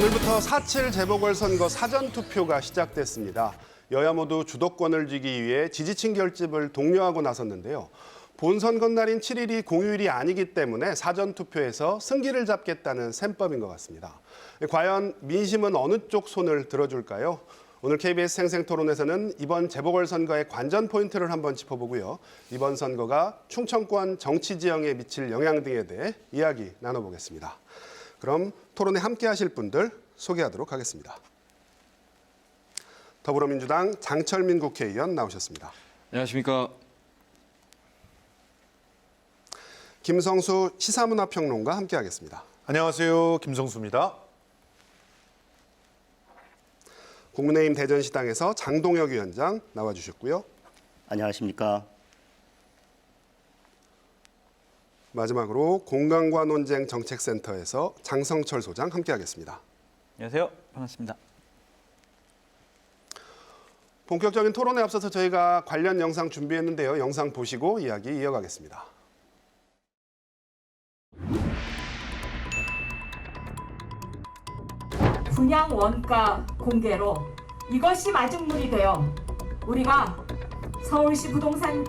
오늘부터 4.7 재보궐선거 사전투표가 시작됐습니다. 여야 모두 주도권을 쥐기 위해 지지층 결집을 독려하고 나섰는데요. 본선거 날인 7일이 공휴일이 아니기 때문에 사전투표에서 승기를 잡겠다는 셈법인 것 같습니다. 과연 민심은 어느 쪽 손을 들어줄까요? 오늘 KBS 생생토론에서는 이번 재보궐선거의 관전 포인트를 한번 짚어보고요. 이번 선거가 충청권 정치 지형에 미칠 영향 등에 대해 이야기 나눠보겠습니다. 그럼 토론에 함께 하실 분들 소개하도록 하겠습니다. 더불어민주당 장철민 국회의원 나오셨습니다. 안녕하십니까. 김성수 시사문화평론가 함께 하겠습니다. 안녕하세요. 김성수입니다. 국민의힘 대전시당에서 장동혁 위원장 나와주셨고요. 안녕하십니까. 마지막으로 공간과 논쟁 정책센터에서 장성철 소장 함께하겠습니다. 안녕하세요. 반갑습니다. 본격적인 토론에 앞서서 저희가 관련 영상 준비했는데요. 영상 보시고 이야기 이어가겠습니다. 분양 원가 공개로 이것이 마중물이 되어 우리가 서울시 부동산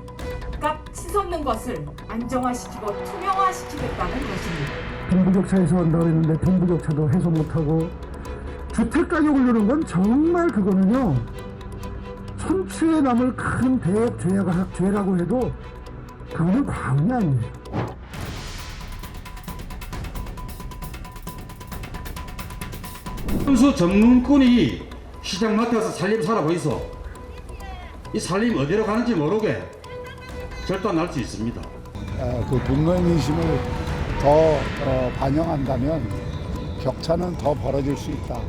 값 치솟는 것을 안정화시키고 투명화시키겠다는 것입니다. 빈부격차에서 한다고 했는데 빈부격차도 해소 못하고 주택 가격 올리는 건 정말 그거는요. 천추에 남을 큰 대죄라고 해도 그거는 과언이 아니에요. 선수 전문꾼이 시장 맡아서 살림 살아보 있어. 이 살림 어디로 가는지 모르게 절단할 수 있습니다. 그 분노의 민심을 더 반영한다면 격차는 더 벌어질 수 있다.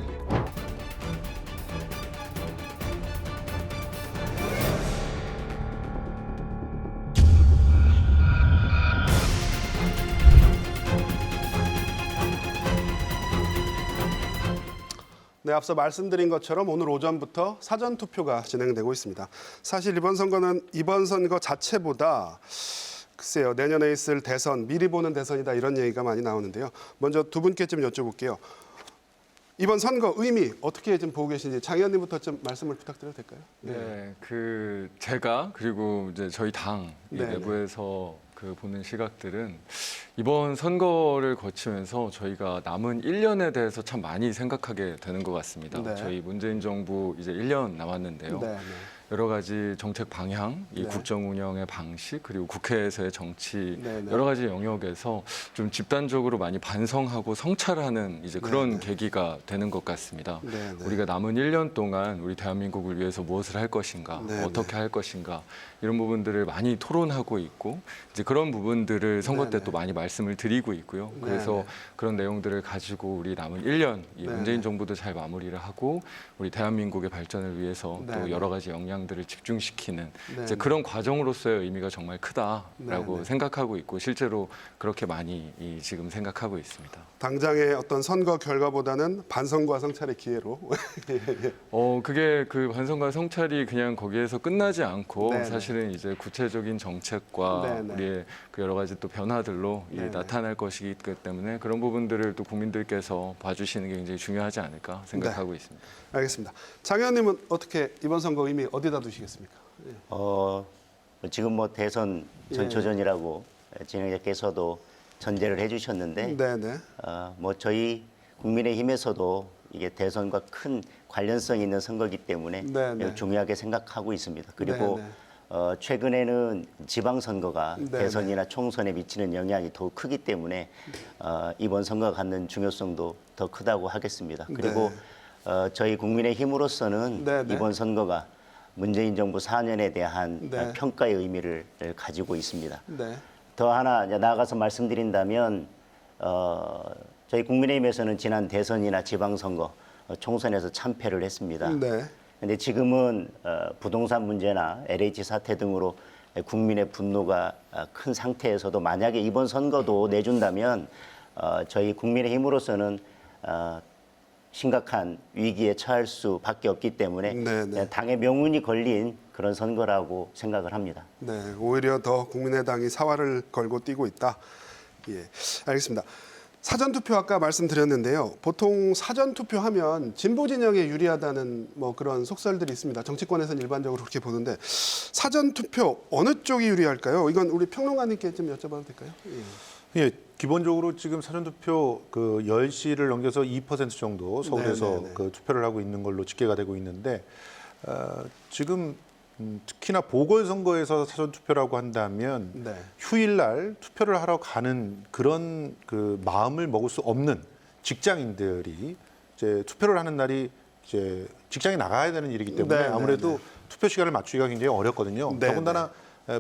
네, 앞서 말씀드린 것처럼 오늘 오전부터 사전투표가 진행되고 있습니다. 사실 이번 선거 자체보다 글쎄요, 내년에 있을 대선, 미리 보는 대선이다 이런 얘기가 많이 나오는데요. 먼저 두 분께 좀 여쭤볼게요. 이번 선거 의미 어떻게 좀 보고 계신지 장 의원님부터 좀 말씀을 부탁드려도 될까요? 네, 제가 그리고 이제 저희 당 내부에서 보는 시각들은 이번 선거를 거치면서 저희가 남은 1년에 대해서 참 많이 생각하게 되는 것 같습니다. 네. 저희 문재인 정부 이제 1년 남았는데요. 여러 가지 정책 방향, 이 국정 운영의 방식, 그리고 국회에서의 정치 여러 가지 영역에서 좀 집단적으로 많이 반성하고 성찰하는 이제 그런 계기가 되는 것 같습니다. 우리가 남은 1년 동안 우리 대한민국을 위해서 무엇을 할 것인가, 어떻게 할 것인가 이런 부분들을 많이 토론하고 있고 이제 그런 부분들을 선거 때 또 많이 말씀을 드리고 있고요. 그래서 그런 내용들을 가지고 우리 남은 1년 이 문재인 정부도 잘 마무리를 하고 우리 대한민국의 발전을 위해서 또 여러 가지 역량들을 집중시키는 이제 그런 과정으로서의 의미가 정말 크다라고 생각하고 있고 실제로 그렇게 많이 지금 생각하고 있습니다. 당장의 어떤 선거 결과보다는 반성과 성찰의 기회로. 그게 그 반성과 성찰이 그냥 거기에서 끝나지 않고 사실은 이제 구체적인 정책과 우리의 그 여러 가지 또 변화들로 나타날 것이기 때문에 그런 부분들을 또 국민들께서 봐주시는 게 굉장히 중요하지 않을까 생각하고 있습니다. 알겠습니다. 장 의원님은 어떻게 이번 선거 의미 어디다 두시겠습니까? 지금 대선 전초전이라고 진행자께서도 전제를 해주셨는데 저희 국민의힘에서도 이게 대선과 큰 관련성이 있는 선거이기 때문에 매우 중요하게 생각하고 있습니다. 그리고 최근에는 지방선거가 대선이나 총선에 미치는 영향이 더욱 크기 때문에 이번 선거가 갖는 중요성도 더 크다고 하겠습니다. 그리고 저희 국민의힘으로서는 이번 선거가 문재인 정부 4년에 대한 평가의 의미를 가지고 있습니다. 더 하나 나아가서 말씀드린다면 저희 국민의힘에서는 지난 대선이나 지방선거, 총선에서 참패를 했습니다. 그런데 지금은 부동산 문제나 LH 사태 등으로 국민의 분노가 큰 상태에서도 만약에 이번 선거도 내준다면 저희 국민의힘으로서는 심각한 위기에 처할 수밖에 없기 때문에 당의 명운이 걸린 그런 선거라고 생각을 합니다. 오히려 더 국민의당이 사활을 걸고 뛰고 있다. 예, 알겠습니다. 사전투표 아까 말씀드렸는데요. 보통 사전투표하면 진보 진영에 유리하다는 뭐 그런 속설들이 있습니다. 정치권에서는 일반적으로 그렇게 보는데 사전투표 어느 쪽이 유리할까요? 이건 우리 평론가님께 좀 여쭤봐도 될까요? 예, 기본적으로 지금 사전투표 그 10시를 넘겨서 2% 정도 서울에서 네네네. 그 투표를 하고 있는 걸로 집계가 되고 있는데 지금 특히나 보궐선거에서 사전투표라고 한다면 네. 휴일날 투표를 하러 가는 그런 그 마음을 먹을 수 없는 직장인들이 이제 투표를 하는 날이 이제 직장에 나가야 되는 일이기 때문에 네네네. 아무래도 투표 시간을 맞추기가 굉장히 어렵거든요. 네네. 더군다나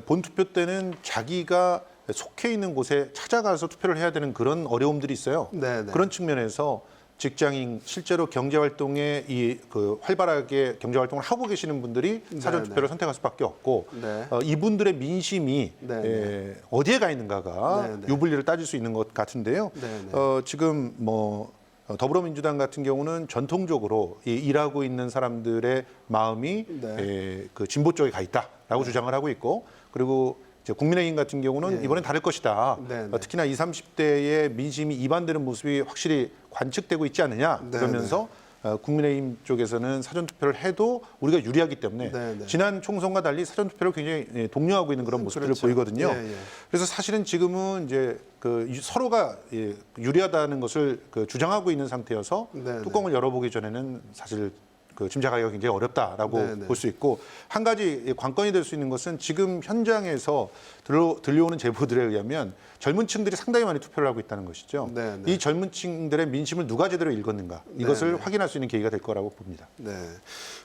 본 투표 때는 자기가 속해 있는 곳에 찾아가서 투표를 해야 되는 그런 어려움들이 있어요. 네네. 그런 측면에서 직장인 실제로 경제 활동에 활발하게 경제 활동을 하고 계시는 분들이 사전 투표를 선택할 수밖에 없고 네. 이분들의 민심이 네네. 어디에 가 있는가가 네네. 유불리를 따질 수 있는 것 같은데요. 네네. 지금 뭐 더불어민주당 같은 경우는 전통적으로 이 일하고 있는 사람들의 마음이 네. 그 진보 쪽에 가 있다라고 주장을 하고 있고 그리고 이제 국민의힘 같은 경우는 이번엔 다를 것이다. 네네. 특히나 20, 30대의 민심이 이반되는 모습이 확실히 관측되고 있지 않느냐 그러면서 국민의힘 쪽에서는 사전투표를 해도 우리가 유리하기 때문에 네네. 지난 총선과 달리 사전투표를 굉장히 독려하고 있는 그런 모습들을 그렇죠. 보이거든요. 예, 예. 그래서 사실은 지금은 이제 그 서로가 유리하다는 것을 그 주장하고 있는 상태여서 네네. 뚜껑을 열어보기 전에는 사실 그 짐작하기가 굉장히 어렵다라고 네네. 볼 수 있고 한 가지 관건이 될 수 있는 것은 지금 현장에서 들려오는 제보들에 의하면 젊은 층들이 상당히 많이 투표를 하고 있다는 것이죠. 네네. 이 젊은 층들의 민심을 누가 제대로 읽었는가 이것을 네네. 확인할 수 있는 계기가 될 거라고 봅니다. 네.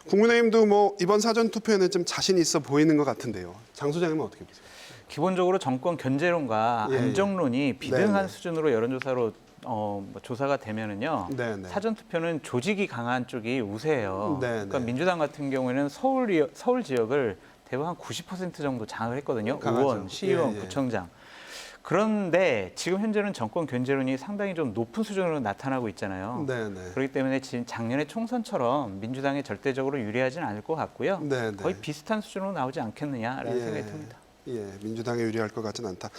국민의힘도 뭐 이번 사전 투표에는 좀 자신 있어 보이는 것 같은데요. 장 소장님은 어떻게 보세요? 기본적으로 정권 견제론과 예, 예. 안정론이 비등한 네네. 수준으로 여론조사로 뭐 조사가 되면은요. 네네. 사전 투표는 조직이 강한 쪽이 우세해요. 네네. 그러니까 민주당 같은 경우에는 서울 지역을 대부분 한 90% 정도 장악을 했거든요. 강하죠. 의원, 시의원, 예, 예. 구청장. 그런데 지금 현재는 정권 견제론이 상당히 좀 높은 수준으로 나타나고 있잖아요. 네네. 그렇기 때문에 작년의 총선처럼 민주당에 절대적으로 유리하지는 않을 것 같고요. 네네. 거의 비슷한 수준으로 나오지 않겠느냐라는 생각이 듭니다. 예, 민주당에 유리할 것 같지는 않다.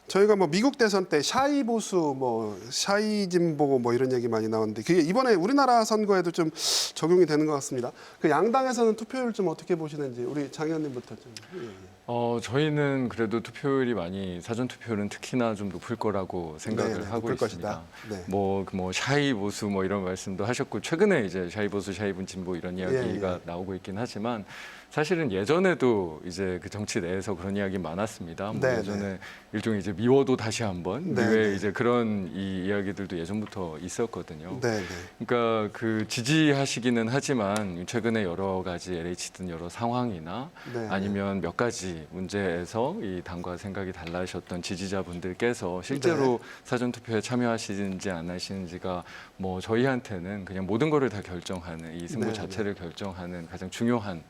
저희가 뭐 미국 대선 때 샤이 보수, 뭐 샤이 진보 뭐 이런 얘기 많이 나왔는데 그게 이번에 우리나라 선거에도 좀 적용이 되는 것 같습니다. 그 양당에서는 투표율 좀 어떻게 보시는지 우리 장 의원님부터 좀. 예, 예. 저희는 그래도 투표율이 많이 사전 투표는 특히나 좀 높을 거라고 생각을 네네, 하고 높을 있습니다. 것이다. 네. 뭐 샤이 보수 뭐 이런 말씀도 하셨고 최근에 이제 샤이 보수, 샤이 분진보 이런 이야기가 예. 나오고 있긴 하지만 사실은 예전에도 이제 그 정치 내에서 그런 이야기 많았습니다. 뭐 네네. 예전에 일종의 이제 미워도 다시 한번 네네. 미외 이제 그런 이 이야기들도 예전부터 있었거든요. 네, 네. 그러니까 그 지지하시기는 하지만 최근에 여러 가지 LH든 여러 상황이나 네. 아니면 몇 가지 문제에서 이 당과 생각이 달라셨던 지지자분들께서 실제로 사전 투표에 참여하시는지 안 하시는지가 뭐 저희한테는 그냥 모든 거를 다 결정하는 이 승부 네, 자체를 결정하는 가장 중요한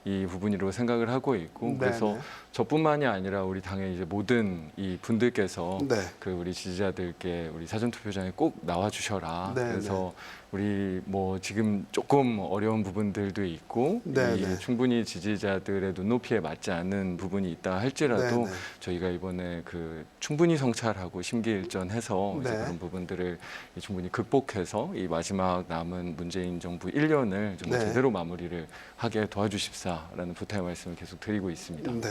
이 부분이라고 생각을 하고 있고 네, 그래서 네. 저뿐만이 아니라 우리 당의 이제 모든 이 분들께서 네. 그 우리 지지자들께 우리 사전 투표장에 꼭 나와 주셔라. 네, 그래서 우리 뭐 지금 조금 어려운 부분들도 있고 네, 이 네. 충분히 지지자들의 눈높이에 맞지 않는 부분이 있다 할지라도 네, 네. 저희가 이번에 그 충분히 성찰하고 심기일전해서 이제 네. 그런 부분들을 충분히 극복해서 이 마지막 남은 문재인 정부 1년을 좀 네. 제대로 마무리를 하게 도와주십사라는 부탁의 말씀을 계속 드리고 있습니다. 네.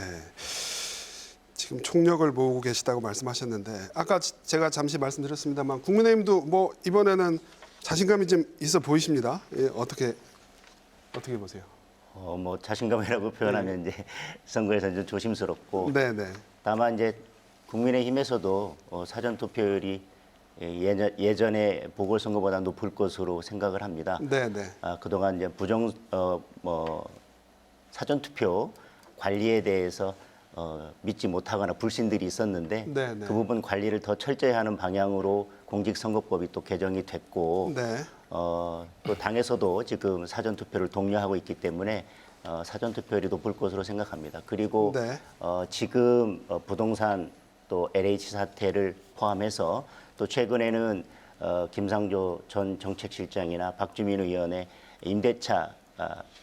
지금 총력을 모으고 계시다고 말씀하셨는데 아까 제가 잠시 말씀드렸습니다만 국민의힘도 뭐 이번에는 자신감이 좀 있어 보이십니다. 예, 어떻게 보세요? 뭐 자신감이라고 표현하면 이제 선거에서 좀 조심스럽고 네, 네. 다만 이제 국민의힘에서도 사전 투표율이 예전에 보궐선거보다 높을 것으로 생각을 합니다. 네, 네. 그동안 이제 사전 투표 관리에 대해서 믿지 못하거나 불신들이 있었는데 네, 네. 그 부분 관리를 더 철저히 하는 방향으로 공직선거법이 또 개정이 됐고 네. 또 당에서도 지금 사전 투표를 독려하고 있기 때문에 사전 투표율이 높을 것으로 생각합니다. 그리고 네. 지금 부동산 또 LH 사태를 포함해서 또 최근에는 김상조 전 정책실장이나 박주민 의원의 임대차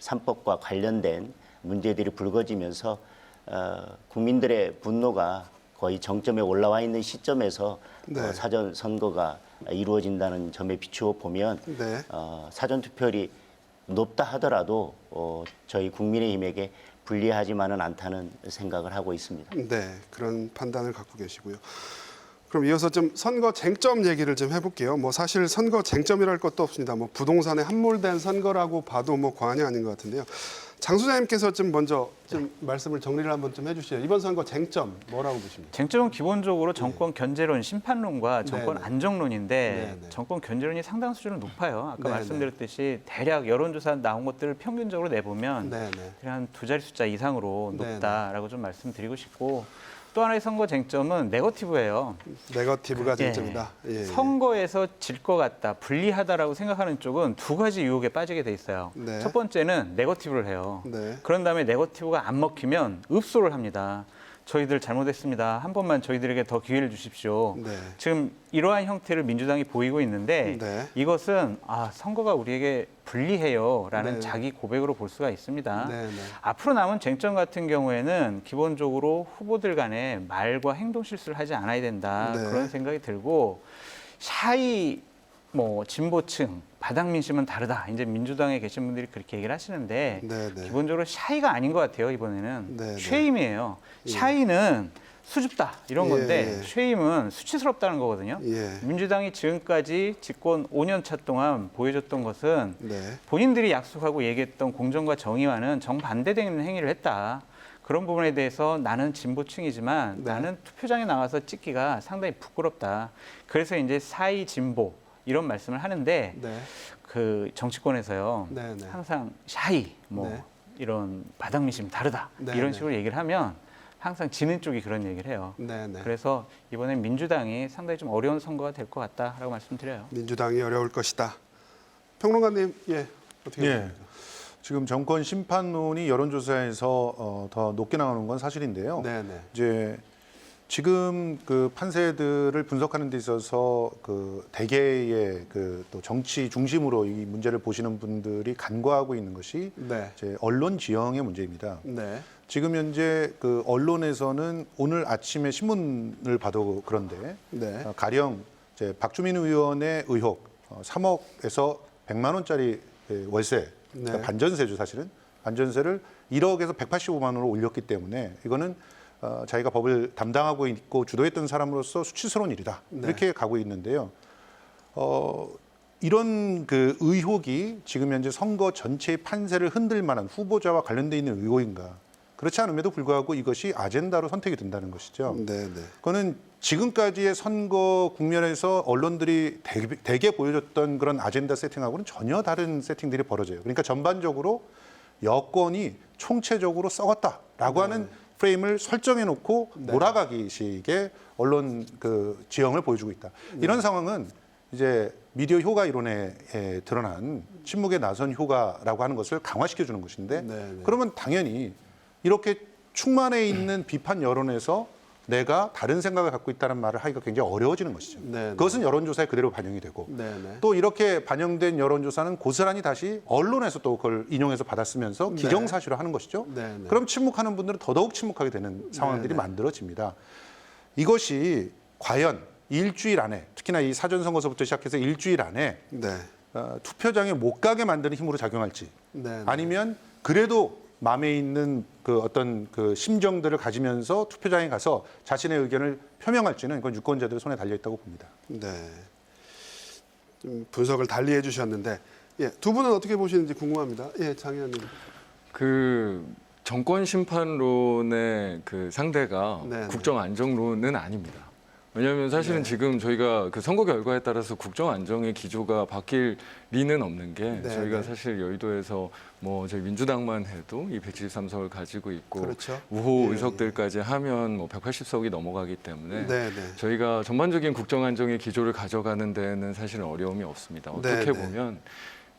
3법과 관련된 문제들이 불거지면서 국민들의 분노가 거의 정점에 올라와 있는 시점에서 네. 사전 선거가 이루어진다는 점에 비추어 보면 네. 사전 투표율이 높다 하더라도 저희 국민의힘에게 불리하지만은 않다는 생각을 하고 있습니다. 네, 그런 판단을 갖고 계시고요. 그럼 이어서 좀 선거 쟁점 얘기를 좀 해볼게요. 뭐 사실 선거 쟁점이랄 것도 없습니다. 뭐 부동산에 함몰된 선거라고 봐도 뭐 과언이 아닌 것 같은데요. 장 소장님께서 좀 먼저 좀 말씀을 정리를 한번 좀 해주시죠. 이번 선거 쟁점 뭐라고 보십니까? 쟁점은 기본적으로 정권 견제론, 심판론과 정권 네네. 안정론인데 네네. 정권 견제론이 상당 수준은 높아요. 아까 네네. 말씀드렸듯이 대략 여론조사 나온 것들을 평균적으로 내보면 네네. 한 두 자리 숫자 이상으로 네네. 높다라고 좀 말씀드리고 싶고 또 하나의 선거 쟁점은 네거티브예요. 네거티브가 쟁점이다. 예, 예. 선거에서 질 것 같다, 불리하다라고 생각하는 쪽은 두 가지 유혹에 빠지게 돼 있어요. 네. 첫 번째는 네거티브를 해요. 네. 그런 다음에 네거티브가 안 먹히면 읍소를 합니다. 저희들 잘못했습니다. 한 번만 저희들에게 더 기회를 주십시오. 네. 지금 이러한 형태를 민주당이 보이고 있는데 네. 이것은 선거가 우리에게 불리해요라는 네. 자기 고백으로 볼 수가 있습니다. 네, 네. 앞으로 남은 쟁점 같은 경우에는 기본적으로 후보들 간에 말과 행동 실수를 하지 않아야 된다. 네. 그런 생각이 들고 샤이 뭐 진보층 바닥 민심은 다르다. 이제 민주당에 계신 분들이 그렇게 얘기를 하시는데 네, 네. 기본적으로 샤이가 아닌 것 같아요. 이번에는 네, 네. 쉐임이에요. 샤이는 수줍다 이런 건데 예. 쉐임은 수치스럽다는 거거든요. 예. 민주당이 지금까지 집권 5년 차 동안 보여줬던 것은 네. 본인들이 약속하고 얘기했던 공정과 정의와는 정반대되는 행위를 했다. 그런 부분에 대해서 나는 진보층이지만 네. 나는 투표장에 나가서 찍기가 상당히 부끄럽다. 그래서 이제 사이 진보 이런 말씀을 하는데 네. 그 정치권에서요 네, 네. 항상 샤이 뭐 네. 이런 바닥 민심 다르다 네, 이런 네. 식으로 얘기를 하면 항상 지는 쪽이 그런 얘기를 해요. 네, 네. 그래서 이번엔 민주당이 상당히 좀 어려운 선거가 될 것 같다라고 말씀드려요. 민주당이 어려울 것이다. 평론가님, 예, 어떻게 예. 보십니까? 지금 정권 심판론이 여론조사에서 더 높게 나오는 건 사실인데요. 네, 네. 이제 지금 그 판세들을 분석하는 데 있어서 그 대개의 그 또 정치 중심으로 이 문제를 보시는 분들이 간과하고 있는 것이 네. 이제 언론 지형의 문제입니다. 네. 지금 현재 그 언론에서는 오늘 아침에 신문을 봐도 그런데 네. 가령 이제 박주민 의원의 의혹 3억에서 100만 원짜리 월세 그러니까 네. 반전세죠 사실은 반전세를 1억에서 185만 원으로 올렸기 때문에 이거는 자기가 법을 담당하고 있고 주도했던 사람으로서 수치스러운 일이다 네. 이렇게 가고 있는데요. 이런 그 의혹이 지금 현재 선거 전체의 판세를 흔들 만한 후보자와 관련돼 있는 의혹인가? 그렇지 않음에도 불구하고 이것이 아젠다로 선택이 된다는 것이죠. 네, 네. 그거는 지금까지의 선거 국면에서 언론들이 대개 보여줬던 그런 아젠다 세팅하고는 전혀 다른 세팅들이 벌어져요. 그러니까 전반적으로 여권이 총체적으로 썩었다라고 하는 프레임을 설정해 놓고 몰아가기식의 언론 그 지형을 보여주고 있다. 이런 상황은 이제 미디어 효과 이론에 드러난 침묵에 나선 효과라고 하는 것을 강화시켜 주는 것인데 네. 그러면 당연히 이렇게 충만해 있는 비판 여론에서 내가 다른 생각을 갖고 있다는 말을 하기가 굉장히 어려워지는 것이죠. 네. 그것은 여론조사에 그대로 반영이 되고 네, 네. 또 이렇게 반영된 여론조사는 고스란히 다시 언론에서 또 그걸 인용해서 받아쓰면서 기정사실화 하는 것이죠. 네, 네. 그럼 침묵하는 분들은 더더욱 침묵하게 되는 상황들이 네. 만들어집니다. 이것이 과연 일주일 안에 특히나 이 사전선거서부터 시작해서 일주일 안에 네. 투표장에 못 가게 만드는 힘으로 작용할지 네, 네. 아니면 그래도 마음에 있는 그 어떤 그 심정들을 가지면서 투표장에 가서 자신의 의견을 표명할지는 그건 유권자들의 손에 달려 있다고 봅니다. 네. 좀 분석을 달리 해주셨는데, 예, 두 분은 어떻게 보시는지 궁금합니다. 예, 장 의원님. 그 정권 심판론의 그 상대가 네네. 국정 안정론은 아닙니다. 왜냐하면 사실은 지금 저희가 그 선거 결과에 따라서 국정 안정의 기조가 바뀔 리는 없는 게 저희가 사실 여의도에서 뭐 저희 민주당만 해도 이 173석을 가지고 있고 그렇죠. 우호 예, 의석들까지 하면 뭐 180석이 넘어가기 때문에 네, 네. 저희가 전반적인 국정 안정의 기조를 가져가는 데는 사실은 어려움이 없습니다. 어떻게 네. 보면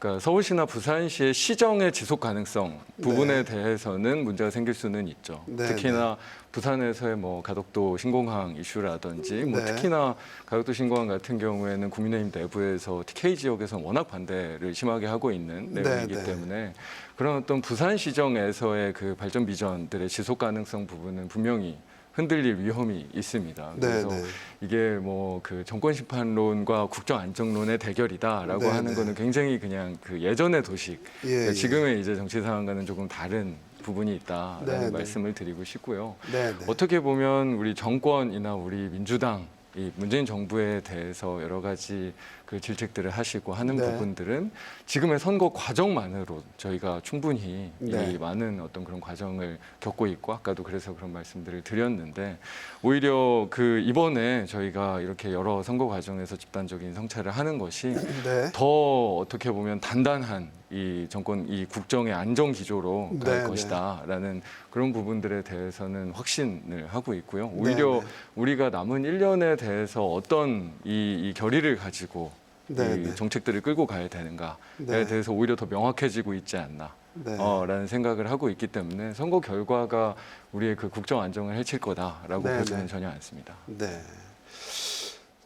그러니까 서울시나 부산시의 시정의 지속 가능성 부분에 대해서는 문제가 생길 수는 있죠. 네, 특히나 부산에서의 뭐 가덕도 신공항 이슈라든지 뭐 네. 특히나 가덕도 신공항 같은 경우에는 국민의힘 내부에서 TK 지역에서 워낙 반대를 심하게 하고 있는 네, 내용이기 네. 때문에 그런 어떤 부산 시정에서의 그 발전 비전들의 지속 가능성 부분은 분명히 흔들릴 위험이 있습니다. 네, 그래서 네. 이게 뭐 그 정권 심판론과 국정 안정론의 대결이다라고 네, 하는 네. 거는 굉장히 그냥 그 예전의 도식, 예, 그러니까 예. 지금의 이제 정치 상황과는 조금 다른 부분이 있다라는 네, 네. 말씀을 드리고 싶고요. 네, 네. 어떻게 보면 우리 정권이나 우리 민주당 이 문재인 정부에 대해서 여러 가지 그 질책들을 하시고 하는 네. 부분들은 지금의 선거 과정만으로 저희가 충분히 네. 이 많은 어떤 그런 과정을 겪고 있고 아까도 그래서 그런 말씀들을 드렸는데 오히려 그 이번에 저희가 이렇게 여러 선거 과정에서 집단적인 성찰을 하는 것이 네. 더 어떻게 보면 단단한 이 정권, 이 국정의 안정 기조로 갈 네, 것이다라는 그런 부분들에 대해서는 확신을 하고 있고요. 오히려 네. 우리가 남은 1년에 대해서 어떤 이 결의를 가지고 네, 이 네. 정책들을 끌고 가야 되는가에 네. 대해서 오히려 더 명확해지고 있지 않나. 네. 라는 생각을 하고 있기 때문에 선거 결과가 우리의 그 국정 안정을 해칠 거다라고 네, 보지는 네. 전혀 않습니다. 네.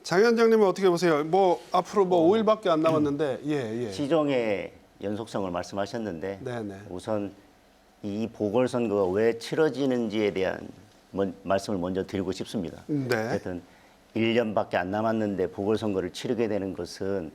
장 위원장님은 어떻게 보세요? 뭐 앞으로 뭐 5일밖에 안 남았는데 예. 시정의 연속성을 말씀하셨는데 네, 네. 우선 이 보궐선거가 왜 치러지는지에 대한 말씀을 먼저 드리고 싶습니다. 네. 하여튼 1년밖에 안 남았는데 보궐선거를 치르게 되는 것은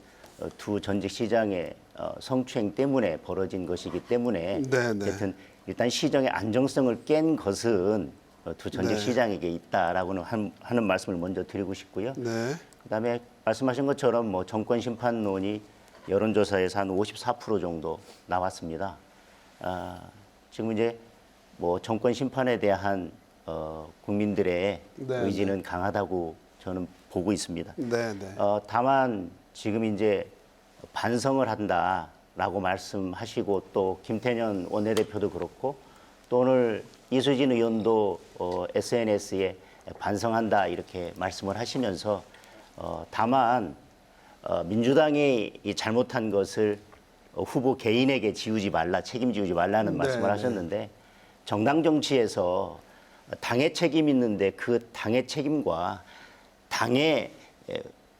두 전직 시장의 성추행 때문에 벌어진 것이기 때문에 네, 네. 하여튼 일단 시정의 안정성을 깬 것은 두 전직 네. 시장에게 있다라고는 하는 말씀을 먼저 드리고 싶고요. 네. 그다음에 말씀하신 것처럼 뭐 정권 심판론이 여론조사에서 한 54% 정도 나왔습니다. 지금 이제 뭐 정권 심판에 대한 국민들의 네, 의지는 강하다고 저는 보고 있습니다. 네, 네. 다만 지금 이제 반성을 한다라고 말씀하시고 또 김태년 원내대표도 그렇고 또 오늘 이수진 의원도 SNS에 반성한다 이렇게 말씀을 하시면서 다만 민주당이 이 잘못한 것을 후보 개인에게 지우지 말라, 책임지우지 말라는 네, 말씀을 네. 하셨는데 정당 정치에서 당의 책임 있는데 그 당의 책임과 당의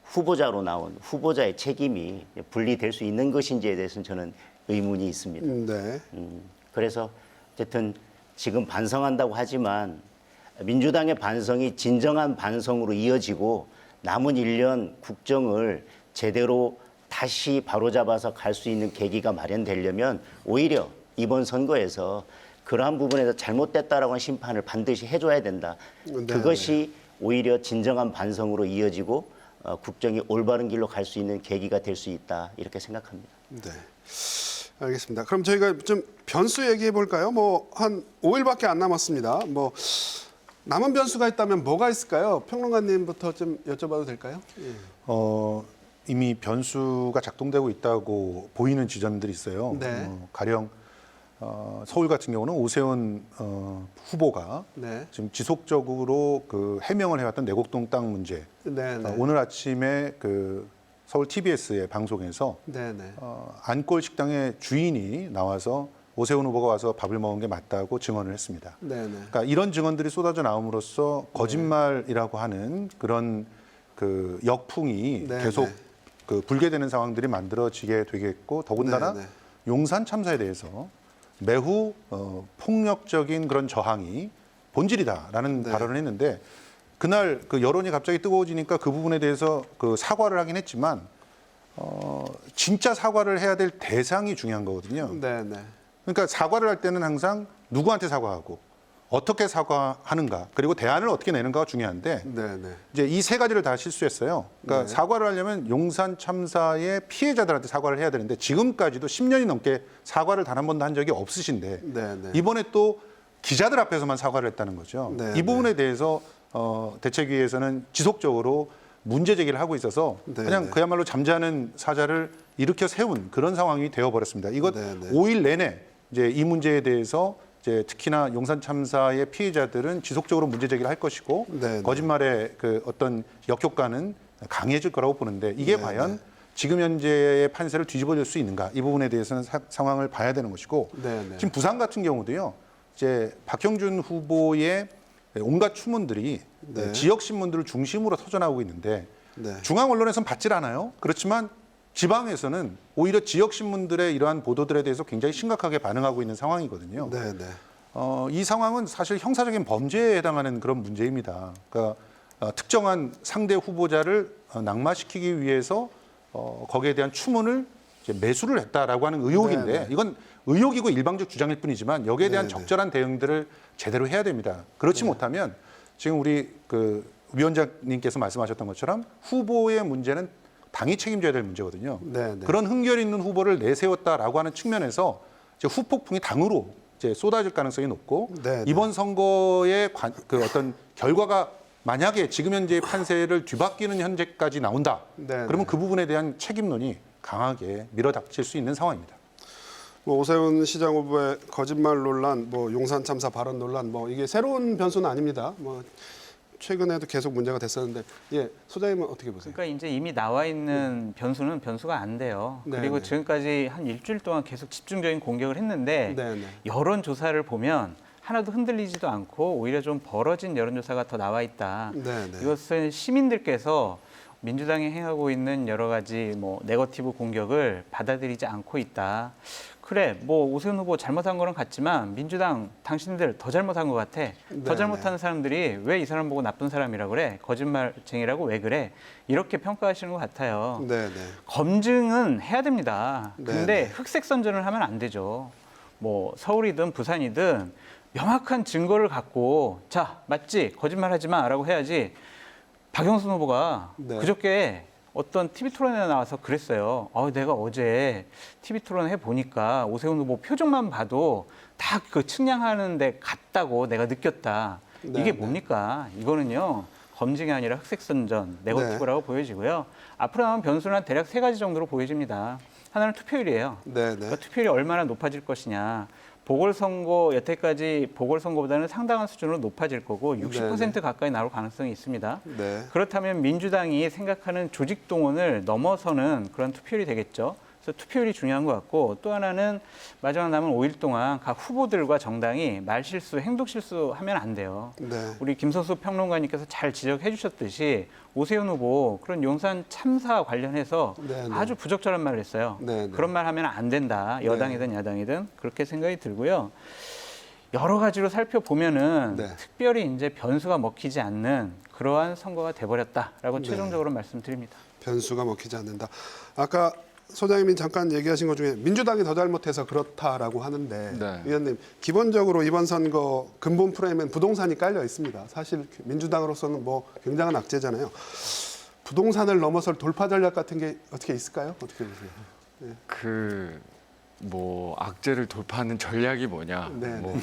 후보자로 나온 후보자의 책임이 분리될 수 있는 것인지에 대해서는 저는 의문이 있습니다. 네. 그래서 어쨌든 지금 반성한다고 하지만 민주당의 반성이 진정한 반성으로 이어지고 남은 1년 국정을 제대로 다시 바로잡아서 갈 수 있는 계기가 마련되려면 오히려 이번 선거에서 그러한 부분에서 잘못됐다라고 하는 심판을 반드시 해줘야 된다. 네, 그것이 오히려 진정한 반성으로 이어지고 국정이 올바른 길로 갈 수 있는 계기가 될 수 있다 이렇게 생각합니다. 네. 알겠습니다. 그럼 저희가 좀 변수 얘기해 볼까요? 뭐 한 5일밖에 안 남았습니다. 뭐 남은 변수가 있다면 뭐가 있을까요? 평론가님부터 좀 여쭤봐도 될까요? 예. 이미 변수가 작동되고 있다고 보이는 지점들이 있어요. 네. 가령 서울 같은 경우는 오세훈 후보가 네. 지금 지속적으로 그 해명을 해왔던 내곡동 땅 문제. 네, 네. 오늘 아침에 그 서울 TBS의 방송에서 네, 네. 안골 식당의 주인이 나와서 오세훈 후보가 와서 밥을 먹은 게 맞다고 증언을 했습니다. 네, 네. 그러니까 이런 증언들이 쏟아져 나옴으로써 거짓말이라고 하는 그런 그 역풍이 네, 계속 네. 그 불게 되는 상황들이 만들어지게 되겠고 더군다나 네, 네. 용산 참사에 대해서 매우 폭력적인 그런 저항이 본질이다라는 네. 발언을 했는데 그날 그 여론이 갑자기 뜨거워지니까 그 부분에 대해서 그 사과를 하긴 했지만 진짜 사과를 해야 될 대상이 중요한 거거든요. 네, 네. 그러니까 사과를 할 때는 항상 누구한테 사과하고 어떻게 사과하는가 그리고 대안을 어떻게 내는가가 중요한데 네, 네. 이제 이 세 가지를 다 실수했어요. 그러니까 네. 사과를 하려면 용산 참사의 피해자들한테 사과를 해야 되는데 지금까지도 10년이 넘게 사과를 단 한 번도 한 적이 없으신데 네, 네. 이번에 또 기자들 앞에서만 사과를 했다는 거죠. 네, 이 부분에 대해서 대책위에서는 지속적으로 문제 제기를 하고 있어서 네, 그냥 네. 그야말로 잠자는 사자를 일으켜 세운 그런 상황이 되어버렸습니다. 이것 네, 네. 5일 내내 이제 이 문제에 대해서 이제 특히나 용산 참사의 피해자들은 지속적으로 문제 제기를 할 것이고 네, 네. 거짓말의 그 어떤 역효과는 강해질 거라고 보는데 이게 네, 과연 네. 지금 현재의 판세를 뒤집어줄 수 있는가 이 부분에 대해서는 상황을 봐야 되는 것이고 네, 네. 지금 부산 같은 경우도요 이제 박형준 후보의 온갖 추문들이 네. 지역 신문들을 중심으로 터져나오고 있는데 네. 중앙 언론에서는 받질 않아요. 그렇지만 지방에서는 오히려 지역 신문들의 이러한 보도들에 대해서 굉장히 심각하게 반응하고 있는 상황이거든요. 네, 네. 이 상황은 사실 형사적인 범죄에 해당하는 그런 문제입니다. 그러니까 특정한 상대 후보자를 낙마시키기 위해서 거기에 대한 추문을 이제 매수를 했다라고 하는 의혹인데 네네. 이건 의혹이고 일방적 주장일 뿐이지만 여기에 대한 네네. 적절한 대응들을 제대로 해야 됩니다. 그렇지 못하면 지금 우리 그 위원장님께서 말씀하셨던 것처럼 후보의 문제는 당이 책임져야 될 문제거든요. 네네. 그런 흥결 있는 후보를 내세웠다라고 하는 측면에서 이제 후폭풍이 당으로 이제 쏟아질 가능성이 높고 네네. 이번 선거의 그 어떤 결과가 만약에 지금 현재의 판세를 뒤바뀌는 현재까지 나온다. 네네. 그러면 그 부분에 대한 책임론이 강하게 밀어닥칠 수 있는 상황입니다. 뭐 오세훈 시장 후보의 거짓말 논란, 뭐 용산 참사 발언 논란, 뭐 이게 새로운 변수는 아닙니다. 뭐 최근에도 계속 문제가 됐었는데, 예, 소장님은 어떻게 보세요? 그러니까 이제 이미 나와 있는 변수는 변수가 안 돼요. 네, 그리고 네. 지금까지 한 일주일 동안 계속 집중적인 공격을 했는데 네, 네. 여론조사를 보면 하나도 흔들리지도 않고 오히려 좀 벌어진 여론조사가 더 나와 있다. 네, 네. 이것은 시민들께서 민주당이 행하고 있는 여러 가지 뭐 네거티브 공격을 받아들이지 않고 있다. 그래, 뭐 오세훈 후보 잘못한 거는 같지만 민주당 당신들 더 잘못한 것 같아. 더 네, 잘못하는 사람들이 왜 이 사람 보고 나쁜 사람이라고 그래? 거짓말쟁이라고 왜 그래? 이렇게 평가하시는 것 같아요. 네, 네. 검증은 해야 됩니다. 네, 근데 네. 흑색 선전을 하면 안 되죠. 뭐 서울이든 부산이든 명확한 증거를 갖고 자, 맞지? 거짓말하지 마라고 해야지. 박영선 후보가 네. 그저께 어떤 TV 토론에 나와서 그랬어요. 내가 어제 TV 토론 해보니까 오세훈 후보 표정만 봐도 다 그 측량하는데 같다고 내가 느꼈다. 네, 이게 네. 뭡니까? 이거는요. 검증이 아니라 흑색선전, 네거티브라고 보여지고요. 앞으로 나온 변수는 대략 3가지 정도로 보여집니다. 하나는 투표율이에요. 네, 네. 그러니까 투표율이 얼마나 높아질 것이냐. 보궐선거 여태까지 보궐선거보다는 상당한 수준으로 높아질 거고 60% 가까이 나올 가능성이 있습니다. 네. 그렇다면 민주당이 생각하는 조직 동원을 넘어서는 그런 투표율이 되겠죠. 그래서 투표율이 중요한 것 같고 또 하나는 마지막 남은 5일 동안 각 후보들과 정당이 말실수, 행동실수 하면 안 돼요. 네. 우리 김선수 평론가님께서 잘 지적해 주셨듯이 오세훈 후보 그런 용산 참사 관련해서 네, 네. 아주 부적절한 말을 했어요. 네, 네. 그런 말 하면 안 된다. 여당이든 야당이든 그렇게 생각이 들고요. 여러 가지로 살펴보면은 네. 특별히 이제 변수가 먹히지 않는 그러한 선거가 돼버렸다라고 네. 최종적으로 말씀드립니다. 변수가 먹히지 않는다. 아까 소장님이 잠깐 얘기하신 것 중에 민주당이 더 잘못해서 그렇다라고 하는데 네. 위원님 기본적으로 이번 선거 근본 프레임엔 부동산이 깔려 있습니다. 사실 민주당으로서는 뭐 굉장한 악재잖아요. 부동산을 넘어설 돌파 전략 같은 게 어떻게 있을까요? 어떻게 보세요? 뭐 악재를 돌파하는 전략이 뭐냐? 네, 뭐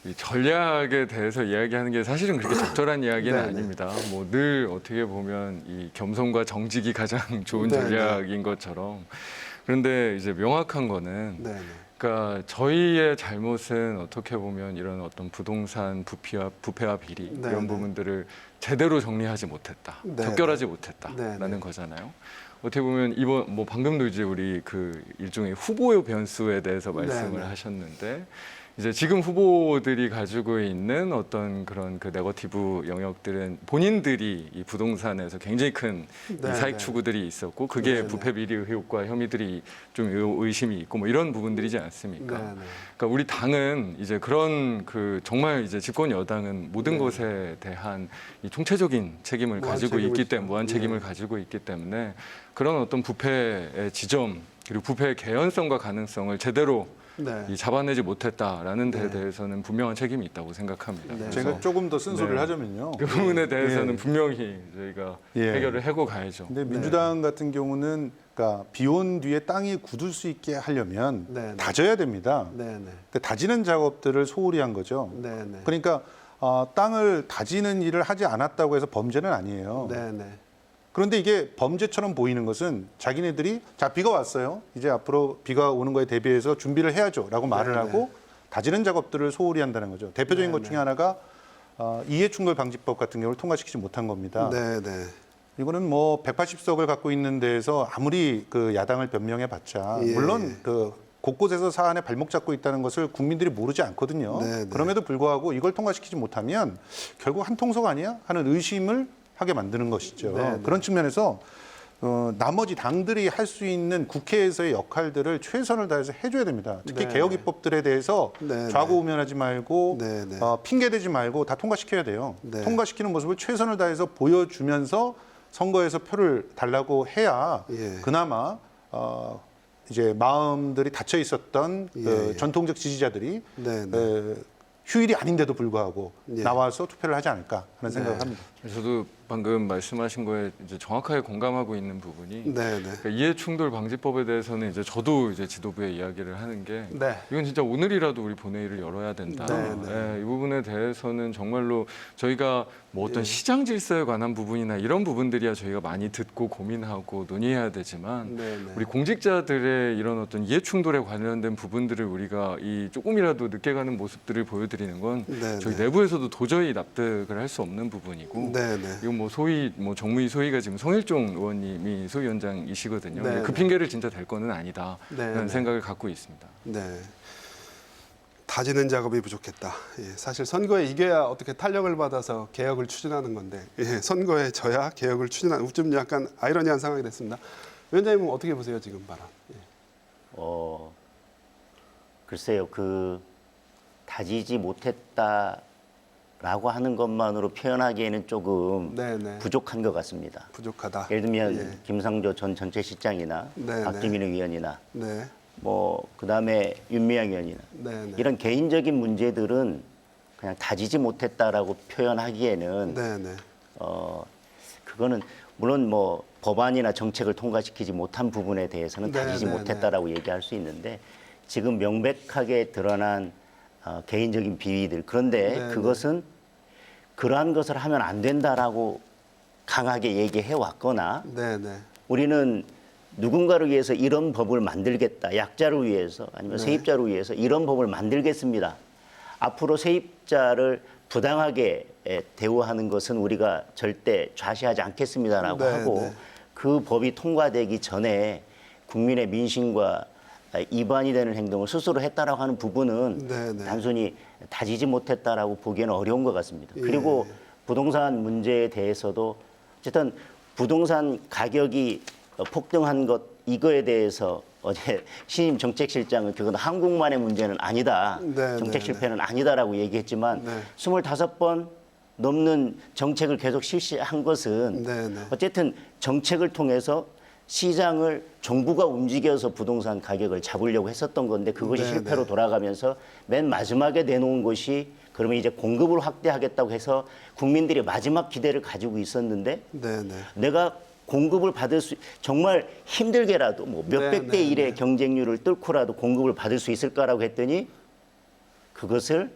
이 전략에 대해서 이야기하는 게 사실은 그렇게 적절한 이야기는 네, 네. 아닙니다. 뭐 늘 어떻게 보면 이 겸손과 정직이 가장 좋은 네, 전략인 것처럼 그런데 이제 명확한 거는 네, 네. 그러니까 저희의 잘못은 어떻게 보면 이런 어떤 부동산 부패와 비리 네, 이런 네. 부분들을 제대로 정리하지 못했다, 네, 적결하지 네. 못했다라는 네, 거잖아요. 어떻게 보면 이번 뭐 방금도 이제 우리 그 일종의 후보의 변수에 대해서 말씀을 네, 네. 하셨는데 이제 지금 후보들이 가지고 있는 어떤 그런 그 네거티브 영역들은 본인들이 이 부동산에서 굉장히 큰 이 네, 사익 네. 추구들이 있었고 그게 네, 네. 부패 비리 의혹과 혐의들이 좀 의심이 있고 뭐 이런 부분들이지 않습니까? 네, 네. 그러니까 우리 당은 이제 그런 그 정말 이제 집권 여당은 모든 네. 것에 대한 이 총체적인 책임을 무한 가지고 책임을 있기 지죠. 때문에 무한 책임을 네. 가지고 있기 때문에 그런 어떤 부패의 지점 그리고 부패의 개연성과 가능성을 제대로 네. 이 잡아내지 못했다라는 데 네. 대해서는 분명한 책임이 있다고 생각합니다. 네. 그래서 제가 조금 더 쓴소리를 네. 하자면요. 그 부분에 대해서는 예. 분명히 저희가 예. 해결을 하고 가야죠. 근데 민주당 같은 경우는 그러니까 비온 뒤에 땅이 굳을 수 있게 하려면 네, 네. 다져야 됩니다. 네, 네. 근데 다지는 작업들을 소홀히 한 거죠. 네, 네. 그러니까 땅을 다지는 일을 하지 않았다고 해서 범죄는 아니에요. 네, 네. 그런데 이게 범죄처럼 보이는 것은 자기네들이 자 비가 왔어요. 이제 앞으로 비가 오는 거에 대비해서 준비를 해야죠라고 말을 네, 하고 다지는 작업들을 소홀히 한다는 거죠. 대표적인 네, 것 네. 중에 하나가 이해충돌 방지법 같은 경우를 통과시키지 못한 겁니다. 네, 네. 이거는 뭐 180석을 갖고 있는 데에서 아무리 그 야당을 변명해봤자 예. 물론 그 곳곳에서 사안에 발목 잡고 있다는 것을 국민들이 모르지 않거든요. 네, 네. 그럼에도 불구하고 이걸 통과시키지 못하면 결국 한 통속 아니야 하는 의심을 하게 만드는 것이죠. 네, 네. 그런 측면에서 나머지 당들이 할 수 있는 국회에서의 역할들을 최선을 다해서 해줘야 됩니다. 특히 네. 개혁 입법들에 대해서 네, 좌고우면하지 말고 네, 네. 핑계대지 말고 다 통과시켜야 돼요. 네. 통과시키는 모습을 최선을 다해서 보여주면서 선거에서 표를 달라고 해야 예. 그나마 이제 마음들이 닫혀 있었던 예. 전통적 지지자들이 네, 네. 휴일이 아닌데도 불구하고 예. 나와서 투표를 하지 않을까 하는 생각을 네. 합니다. 저도 방금 말씀하신 거에 이제 정확하게 공감하고 있는 부분이 네, 네. 그러니까 이해 충돌 방지법에 대해서는 이제 저도 이제 지도부에 이야기를 하는 게 네. 이건 진짜 오늘이라도 우리 본회의를 열어야 된다. 네, 네. 이 부분에 대해서는 정말로 저희가 뭐 어떤 시장 질서에 관한 부분이나 이런 부분들이야 저희가 많이 듣고 고민하고 논의해야 되지만 네, 네. 우리 공직자들의 이런 어떤 이해 충돌에 관련된 부분들을 우리가 이 조금이라도 늦게 가는 모습들을 보여드리는 건 네, 저희 네. 내부에서도 도저히 납득을 할 수 없는 부분이고 네, 네. 이건 뭐 소위 뭐 정무위 소위가 지금 송일종 의원님이 소위원장이시거든요. 네, 근데 그 네. 핑계를 진짜 댈 거는 아니다라는 네. 생각을 갖고 있습니다. 네. 다지는 작업이 부족했다. 예, 사실 선거에 이겨야 어떻게 탄력을 받아서 개혁을 추진하는 건데 선거에 져야 개혁을 추진하는 좀 약간 아이러니한 상황이 됐습니다. 위원장님은 어떻게 보세요 지금 발언? 글쎄요, 다지지 못했다라고 하는 것만으로 표현하기에는 조금 네, 네. 부족한 것 같습니다. 부족하다. 예를 들면 예. 김상조 전 전체실장이나 네, 박주민 의원이나 네, 그다음에 윤미향 의원이나 네, 네. 이런 개인적인 문제들은 그냥 다지지 못했다라고 표현하기에는 네, 네. 그거는 물론 법안이나 정책을 통과시키지 못한 부분에 대해서는 네, 다지지 네, 못했다라고 얘기할 수 있는데 지금 명백하게 드러난 개인적인 비위들 그런데 네, 그것은 그러한 것을 하면 안 된다라고 강하게 얘기해 왔거나 네, 네. 우리는 누군가를 위해서 이런 법을 만들겠다. 약자를 위해서 아니면 네. 세입자를 위해서 이런 법을 만들겠습니다. 앞으로 세입자를 부당하게 대우하는 것은 우리가 절대 좌시하지 않겠습니다라고 네, 하고 네. 그 법이 통과되기 전에 국민의 민심과 이반이 되는 행동을 스스로 했다라고 하는 부분은 네, 네. 단순히 다지지 못했다라고 보기에는 어려운 것 같습니다. 예. 그리고 부동산 문제에 대해서도 어쨌든 부동산 가격이 폭등한 것 이거에 대해서 어제 신임 정책실장은 그건 한국만의 문제는 아니다. 네, 정책 네, 실패는 아니다라고 얘기했지만 네. 25번 넘는 정책을 계속 실시한 것은 네, 네. 어쨌든 정책을 통해서 시장을 정부가 움직여서 부동산 가격을 잡으려고 했었던 건데 그것이 네, 실패로 네. 돌아가면서 맨 마지막에 내놓은 것이 그러면 이제 공급을 확대하겠다고 해서 국민들이 마지막 기대를 가지고 있었는데 네, 네. 내가 공급을 받을 수 정말 힘들게라도 몇백 네, 대 네, 일의 네. 경쟁률을 뚫고라도 공급을 받을 수 있을까라고 했더니 그것을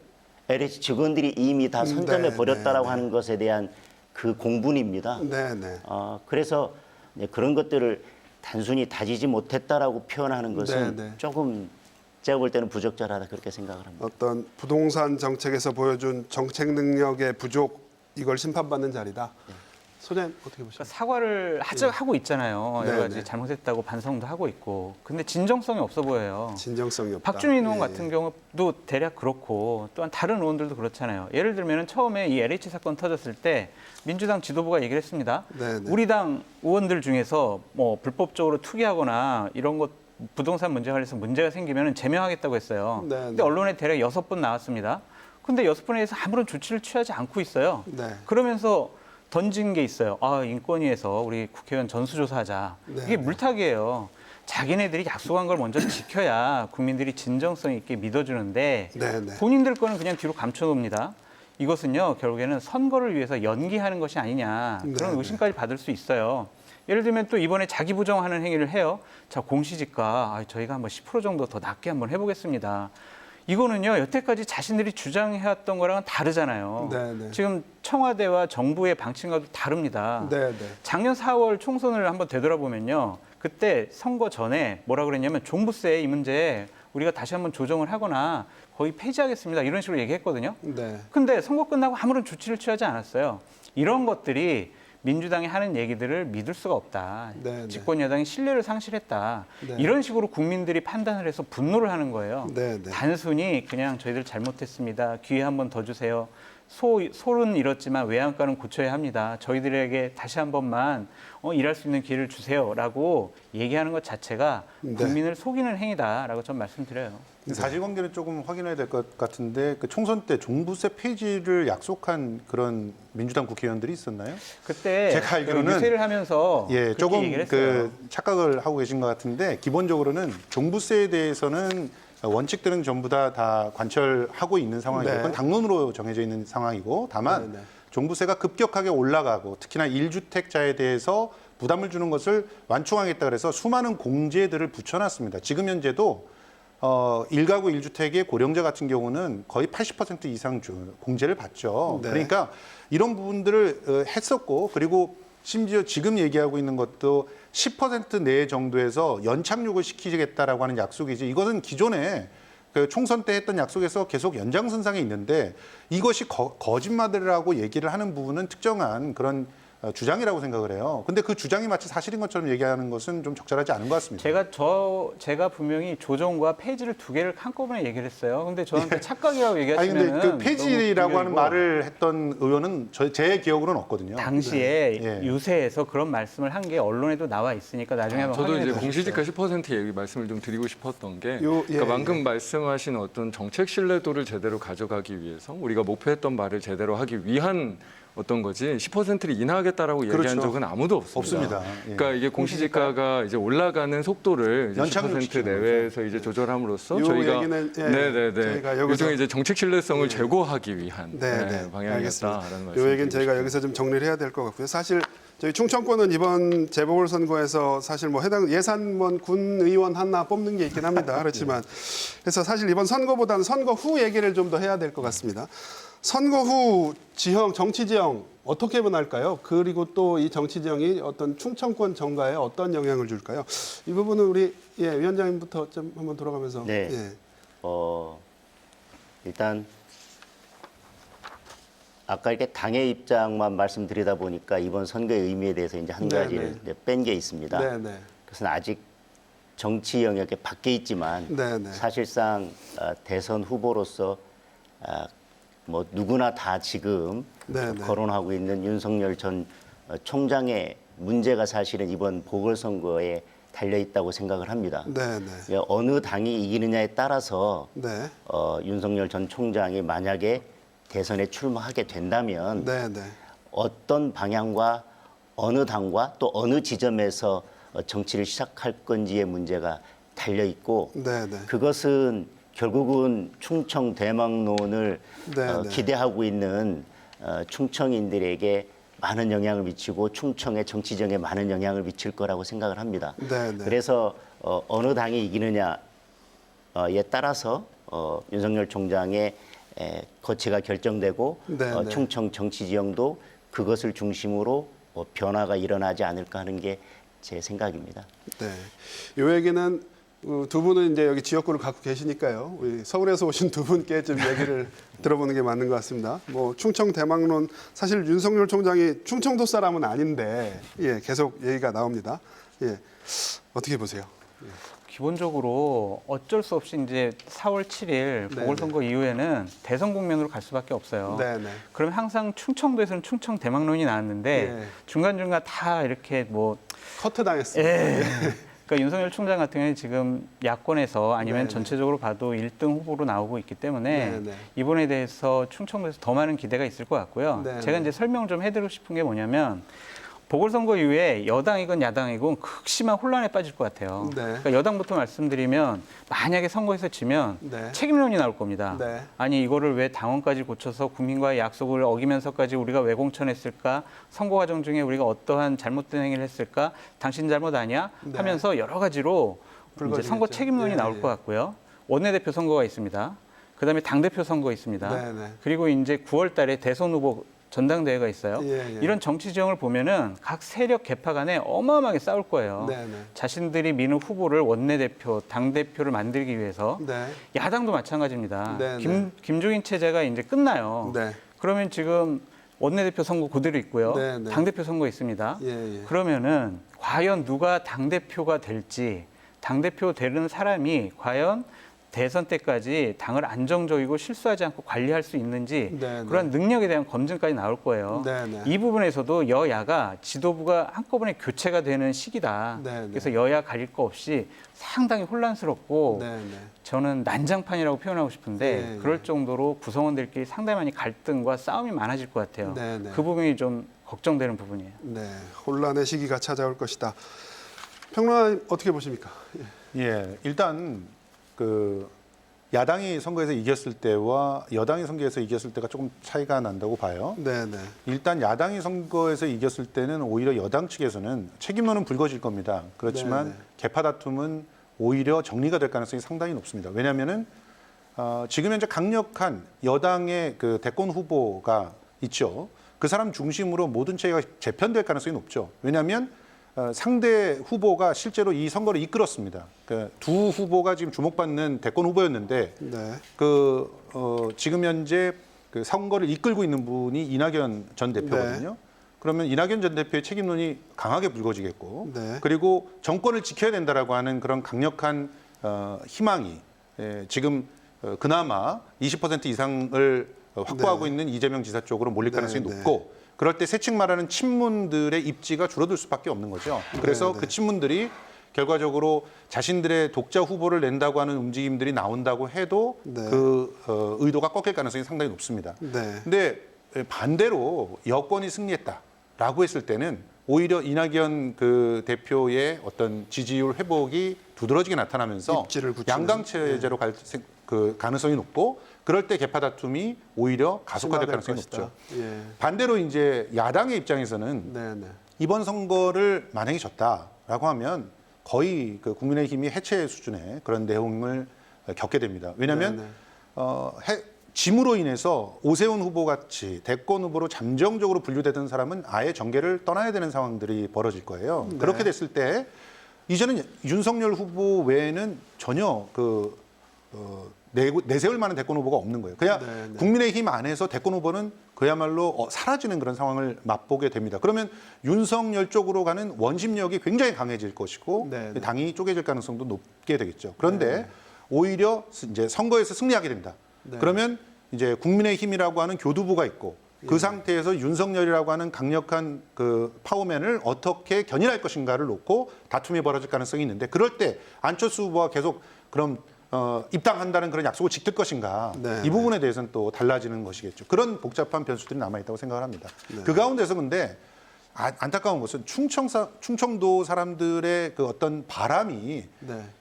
LH 직원들이 이미 다 선점해 네, 버렸다라고 네, 네. 하는 것에 대한 그 공분입니다. 네, 네. 그래서 이제 그런 것들을 단순히 다지지 못했다라고 표현하는 것은 네, 네. 조금 제가 볼 때는 부적절하다 그렇게 생각을 합니다. 어떤 부동산 정책에서 보여준 정책 능력의 부족 이걸 심판받는 자리다. 소장님 어떻게 보십니까? 그러니까 사과를 하고 있잖아요. 네, 여러 가지 네. 잘못했다고 반성도 하고 있고. 근데 진정성이 없어 보여요. 진정성이 없다. 박주민 의원 예, 같은 경우도 대략 그렇고 또한 다른 의원들도 그렇잖아요. 예를 들면 처음에 이 LH 사건 터졌을 때 민주당 지도부가 얘기를 했습니다. 네, 네. 우리 당 의원들 중에서 불법적으로 투기하거나 이런 것 부동산 문제 관련해서 문제가 생기면 제명하겠다고 했어요. 네, 근데 네. 언론에 대략 6번 나왔습니다. 근데 6번에서 아무런 조치를 취하지 않고 있어요. 네. 그러면서 던진 게 있어요. 인권위에서 우리 국회의원 전수조사하자. 네, 이게 네. 물타기예요. 자기네들이 약속한 걸 먼저 지켜야 국민들이 진정성 있게 믿어주는데 네, 네. 본인들 거는 그냥 뒤로 감춰놓습니다. 이것은요 결국에는 선거를 위해서 연기하는 것이 아니냐 그런 네, 의심까지 받을 수 있어요. 예를 들면 또 이번에 자기 부정하는 행위를 해요. 자 공시지가 저희가 한번 10% 정도 더 낮게 한번 해보겠습니다. 이거는요 여태까지 자신들이 주장해왔던 거랑은 다르잖아요. 네, 네. 지금 청와대와 정부의 방침과도 다릅니다. 네, 네. 작년 4월 총선을 한번 되돌아보면요. 그때 선거 전에 뭐라 그랬냐면 종부세 이 문제 우리가 다시 한번 조정을 하거나 거의 폐지하겠습니다. 이런 식으로 얘기했거든요. 네. 근데 선거 끝나고 아무런 조치를 취하지 않았어요. 이런 것들이 민주당이 하는 얘기들을 믿을 수가 없다. 네, 네. 집권 여당이 신뢰를 상실했다. 네. 이런 식으로 국민들이 판단을 해서 분노를 하는 거예요. 네, 네. 단순히 그냥 저희들 잘못했습니다. 기회 한 번 더 주세요. 솔은 잃었지만 외양간은 고쳐야 합니다. 저희들에게 다시 한 번만 일할 수 있는 기회를 주세요라고 얘기하는 것 자체가 국민을 속이는 행위다라고 좀 말씀드려요. 사실관계는 조금 확인해야 될 것 같은데 그 총선 때 종부세 폐지를 약속한 그런 민주당 국회의원들이 있었나요? 그때 제가 알기로는 유세를 하면서 예, 조금 얘기를 했어요. 착각을 하고 계신 것 같은데 기본적으로는 종부세에 대해서는 원칙들은 전부 다 관철하고 있는 상황이고 네. 그건 당론으로 정해져 있는 상황이고 다만 네, 네. 종부세가 급격하게 올라가고 특히나 1주택자에 대해서 부담을 주는 것을 완충하겠다 그래서 수많은 공제들을 붙여놨습니다. 지금 현재도 1가구 1주택의 고령자 같은 경우는 거의 80% 이상 공제를 받죠. 네. 그러니까 이런 부분들을 했었고 그리고 심지어 지금 얘기하고 있는 것도 10% 내 정도에서 연착륙을 시키겠다라고 하는 약속이지 이것은 기존에 그 총선 때 했던 약속에서 계속 연장선상에 있는데 이것이 거짓말이라고 얘기를 하는 부분은 특정한 그런 주장이라고 생각을 해요. 근데 그 주장이 마치 사실인 것처럼 얘기하는 것은 좀 적절하지 않은 것 같습니다. 제가 분명히 조정과 폐지를 두 개를 한꺼번에 얘기를 했어요. 근데 저한테 착각이라고 아니 얘기하시면 근데 그 폐지라고 하는 말을 했던 의원은 제 기억으로는 없거든요. 당시에 네. 예. 유세에서 그런 말씀을 한 게 언론에도 나와 있으니까 나중에 한번 저도 확인해 이제 보십시오. 공시지가 10% 얘기 말씀을 좀 드리고 싶었던 게 예, 그러니까 방금 말씀하신 어떤 정책 신뢰도를 제대로 가져가기 위해서 우리가 목표했던 말을 제대로 하기 위한 어떤 거지 10%를 인하하겠다라고 얘기한 그렇죠. 적은 아무도 없습니다. 없습니다. 예. 그러니까 이게 공시지가가 이제 올라가는 속도를 이제 연착륙 10% 시키는 내외에서 이제 조절함으로써 요 저희가 얘기는, 예, 네네네 저희가 여기서- 일종의 이제 정책 신뢰성을 제고하기 위한 네, 방향이겠다라는 말씀. 요 얘기는 저희가 여기서 좀 정리를 해야 될 것 같고요. 사실 저희 충청권은 이번 재보궐선거에서 사실 뭐 해당 예산원 군의원 하나 뽑는 게 있긴 합니다. 그렇지만 그래서 사실 이번 선거보다는 선거 후 얘기를 좀 더 해야 될 것 같습니다. 선거 후 정치 지형 어떻게 변할까요? 그리고 또 이 정치 지형이 어떤 충청권 정가에 어떤 영향을 줄까요? 이 부분은 우리 위원장님부터 좀 한번 돌아가면서. 네. 예. 일단 아까 이렇게 당의 입장만 말씀드리다 보니까 이번 선거의 의미에 대해서 이제 한 가지를 뺀 게 있습니다. 네네. 그것은 아직 정치 영역에 밖에 있지만 네네. 사실상 대선 후보로서 뭐 누구나 다 지금 네네. 거론하고 있는 윤석열 전 총장의 문제가 사실은 이번 보궐선거에 달려 있다고 생각을 합니다. 네네. 어느 당이 이기느냐에 따라서 네. 윤석열 전 총장이 만약에 대선에 출마하게 된다면 네네. 어떤 방향과 어느 당과 또 어느 지점에서 정치를 시작할 건지의 문제가 달려 있고 네네. 그것은 결국은 충청 대망론을 네네. 기대하고 있는 충청인들에게 많은 영향을 미치고 충청의 정치정에 많은 영향을 미칠 거라고 생각을 합니다. 네네. 그래서 어느 당이 이기느냐에 따라서 윤석열 총장의 거취가 결정되고 네네. 충청 정치 지형도 그것을 중심으로 변화가 일어나지 않을까 하는 게 제 생각입니다. 네. 요 얘기는 두 분은 이제 여기 지역구를 갖고 계시니까요. 우리 서울에서 오신 두 분께 좀 얘기를 들어보는 게 맞는 것 같습니다. 뭐 충청 대망론 사실 윤석열 총장이 충청도 사람은 아닌데 계속 얘기가 나옵니다. 어떻게 보세요? 기본적으로 어쩔 수 없이 이제 4월 7일 보궐선거 이후에는 대선 국면으로 갈 수밖에 없어요. 네네. 그러면 항상 충청도에서는 충청 대망론이 나왔는데 중간중간 다 이렇게 뭐 커트 당했습니다. 그러니까 윤석열 총장 같은 경우는 지금 야권에서 아니면 네네. 전체적으로 봐도 1등 후보로 나오고 있기 때문에 네네. 이번에 대해서 충청도에서 더 많은 기대가 있을 것 같고요. 네네. 제가 이제 설명 좀 해드리고 싶은 게 뭐냐면 보궐선거 이후에 여당이건 야당이건 극심한 혼란에 빠질 것 같아요. 네. 그러니까 여당부터 말씀드리면 만약에 선거에서 지면 네. 책임론이 나올 겁니다. 네. 아니 이거를 왜 당원까지 고쳐서 국민과의 약속을 어기면서까지 우리가 왜 공천했을까? 선거 과정 중에 우리가 어떠한 잘못된 행위를 했을까? 당신 잘못 아니야? 네. 하면서 여러 가지로 이제 불거지겠죠. 선거 책임론이 나올 것 같고요. 원내대표 선거가 있습니다. 그다음에 당대표 선거 있습니다. 네네. 그리고 이제 9월 달에 대선 후보 전당대회가 있어요. 이런 정치 지형을 보면은 각 세력 계파 간에 어마어마하게 싸울 거예요. 네네. 자신들이 미는 후보를 원내대표, 당대표를 만들기 위해서 네. 야당도 마찬가지입니다. 네네. 김종인 체제가 이제 끝나요. 네. 그러면 지금 원내대표 선거 그대로 있고요. 네네. 당대표 선거 있습니다. 예. 그러면은 과연 누가 당대표가 될지, 당대표 되는 사람이 과연 대선 때까지 당을 안정적이고 실수하지 않고 관리할 수 있는지 그런 능력에 대한 검증까지 나올 거예요. 이 부분에서도 여야가 지도부가 한꺼번에 교체가 되는 시기다. 그래서 여야 가릴 거 없이 상당히 혼란스럽고 저는 난장판이라고 표현하고 싶은데 그럴 정도로 구성원들끼리 상당히 많이 갈등과 싸움이 많아질 것 같아요. 그 부분이 좀 걱정되는 부분이에요. 네, 혼란의 시기가 찾아올 것이다. 평론가님 어떻게 보십니까? 예, 일단 그 야당이 선거에서 이겼을 때와 여당이 선거에서 이겼을 때가 조금 차이가 난다고 봐요. 네네. 일단 야당이 선거에서 이겼을 때는 오히려 여당 측에서는 책임론은 불거질 겁니다. 그렇지만 네네. 개파 다툼은 오히려 정리가 될 가능성이 상당히 높습니다. 왜냐하면은 지금 현재 강력한 여당의 그 대권 후보가 있죠. 그 사람 중심으로 모든 체계가 재편될 가능성이 높죠. 왜냐하면 상대 후보가 실제로 이 선거를 이끌었습니다. 그러니까 두 후보가 지금 주목받는 대권 후보였는데 지금 현재 그 선거를 이끌고 있는 분이 이낙연 전 대표거든요. 그러면 이낙연 전 대표의 책임론이 강하게 불거지겠고 그리고 정권을 지켜야 된다라고 하는 그런 강력한 희망이 지금 그나마 20% 이상을 확보하고 있는 이재명 지사 쪽으로 몰릴 가능성이 높고 그럴 때 세칭 말하는 친문들의 입지가 줄어들 수밖에 없는 거죠. 그래서 그 친문들이 결과적으로 자신들의 독자 후보를 낸다고 하는 움직임들이 나온다고 해도 그 의도가 꺾일 가능성이 상당히 높습니다. 근데 반대로 여권이 승리했다라고 했을 때는 오히려 이낙연 그 대표의 어떤 지지율 회복이 두드러지게 나타나면서 양강 체제로 갈 그 가능성이 높고 그럴 때 개파 다툼이 오히려 가속화될 가능성이 높죠. 반대로 이제 야당의 입장에서는 이번 선거를 만약에 졌다라고 하면 거의 그 국민의힘이 해체 수준의 그런 내용을 겪게 됩니다. 왜냐하면 짐으로 인해서 오세훈 후보 같이 대권 후보로 잠정적으로 분류되던 사람은 아예 정계를 떠나야 되는 상황들이 벌어질 거예요. 그렇게 됐을 때 이제는 윤석열 후보 외에는 전혀 내세울 만한 대권 후보가 없는 거예요. 그냥 국민의힘 안에서 대권 후보는 그야말로 사라지는 그런 상황을 맛보게 됩니다. 그러면 윤석열 쪽으로 가는 원심력이 굉장히 강해질 것이고 당이 쪼개질 가능성도 높게 되겠죠. 그런데 오히려 이제 선거에서 승리하게 된다. 그러면 이제 국민의힘이라고 하는 교두부가 있고 그 상태에서 윤석열이라고 하는 강력한 그 파워맨을 어떻게 견인할 것인가를 놓고 다툼이 벌어질 가능성이 있는데 그럴 때 안철수 후보가 계속 그럼 입당한다는 그런 약속을 지킬 것인가 이 부분에 대해서는 또 달라지는 것이겠죠. 그런 복잡한 변수들이 남아있다고 생각을 합니다. 그 가운데서 근데 안타까운 것은 충청도 사람들의 그 어떤 바람이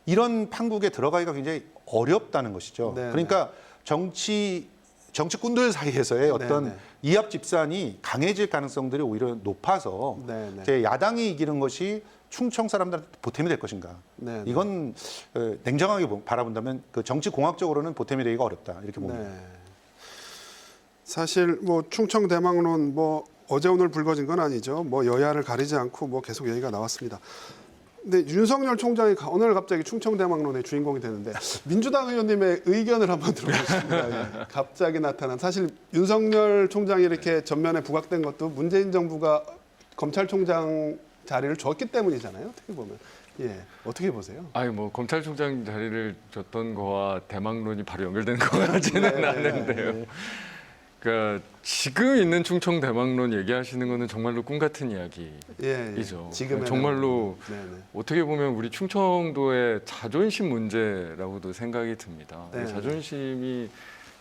이런 판국에 들어가기가 굉장히 어렵다는 것이죠. 그러니까 정치꾼들 사이에서의 어떤 이합 집산이 강해질 가능성들이 오히려 높아서 야당이 이기는 것이 충청 사람들한테 보탬이 될 것인가. 이건 냉정하게 바라본다면 그 정치 공학적으로는 보탬이 되기가 어렵다 이렇게 봅니다. 사실 뭐 충청 대망론 뭐 어제 오늘 불거진 건 아니죠. 뭐 여야를 가리지 않고 뭐 계속 얘기가 나왔습니다. 근데 윤석열 총장이 오늘 갑자기 충청 대망론의 주인공이 되는데 민주당 의원님의 의견을 한번 들어보겠습니다. 갑자기 나타난 사실 윤석열 총장이 이렇게 전면에 부각된 것도 문재인 정부가 검찰총장 자리를 줬기 때문이잖아요. 어떻게 보면. 어떻게 보세요? 아니 뭐 검찰총장 자리를 줬던 거와 대망론이 바로 연결되는 것 같지는 않는데요. 그러니까 지금 있는 충청 대망론 얘기하시는 거는 정말로 꿈 같은 이야기이죠. 정말로 어떻게 보면 우리 충청도의 자존심 문제라고도 생각이 듭니다. 자존심이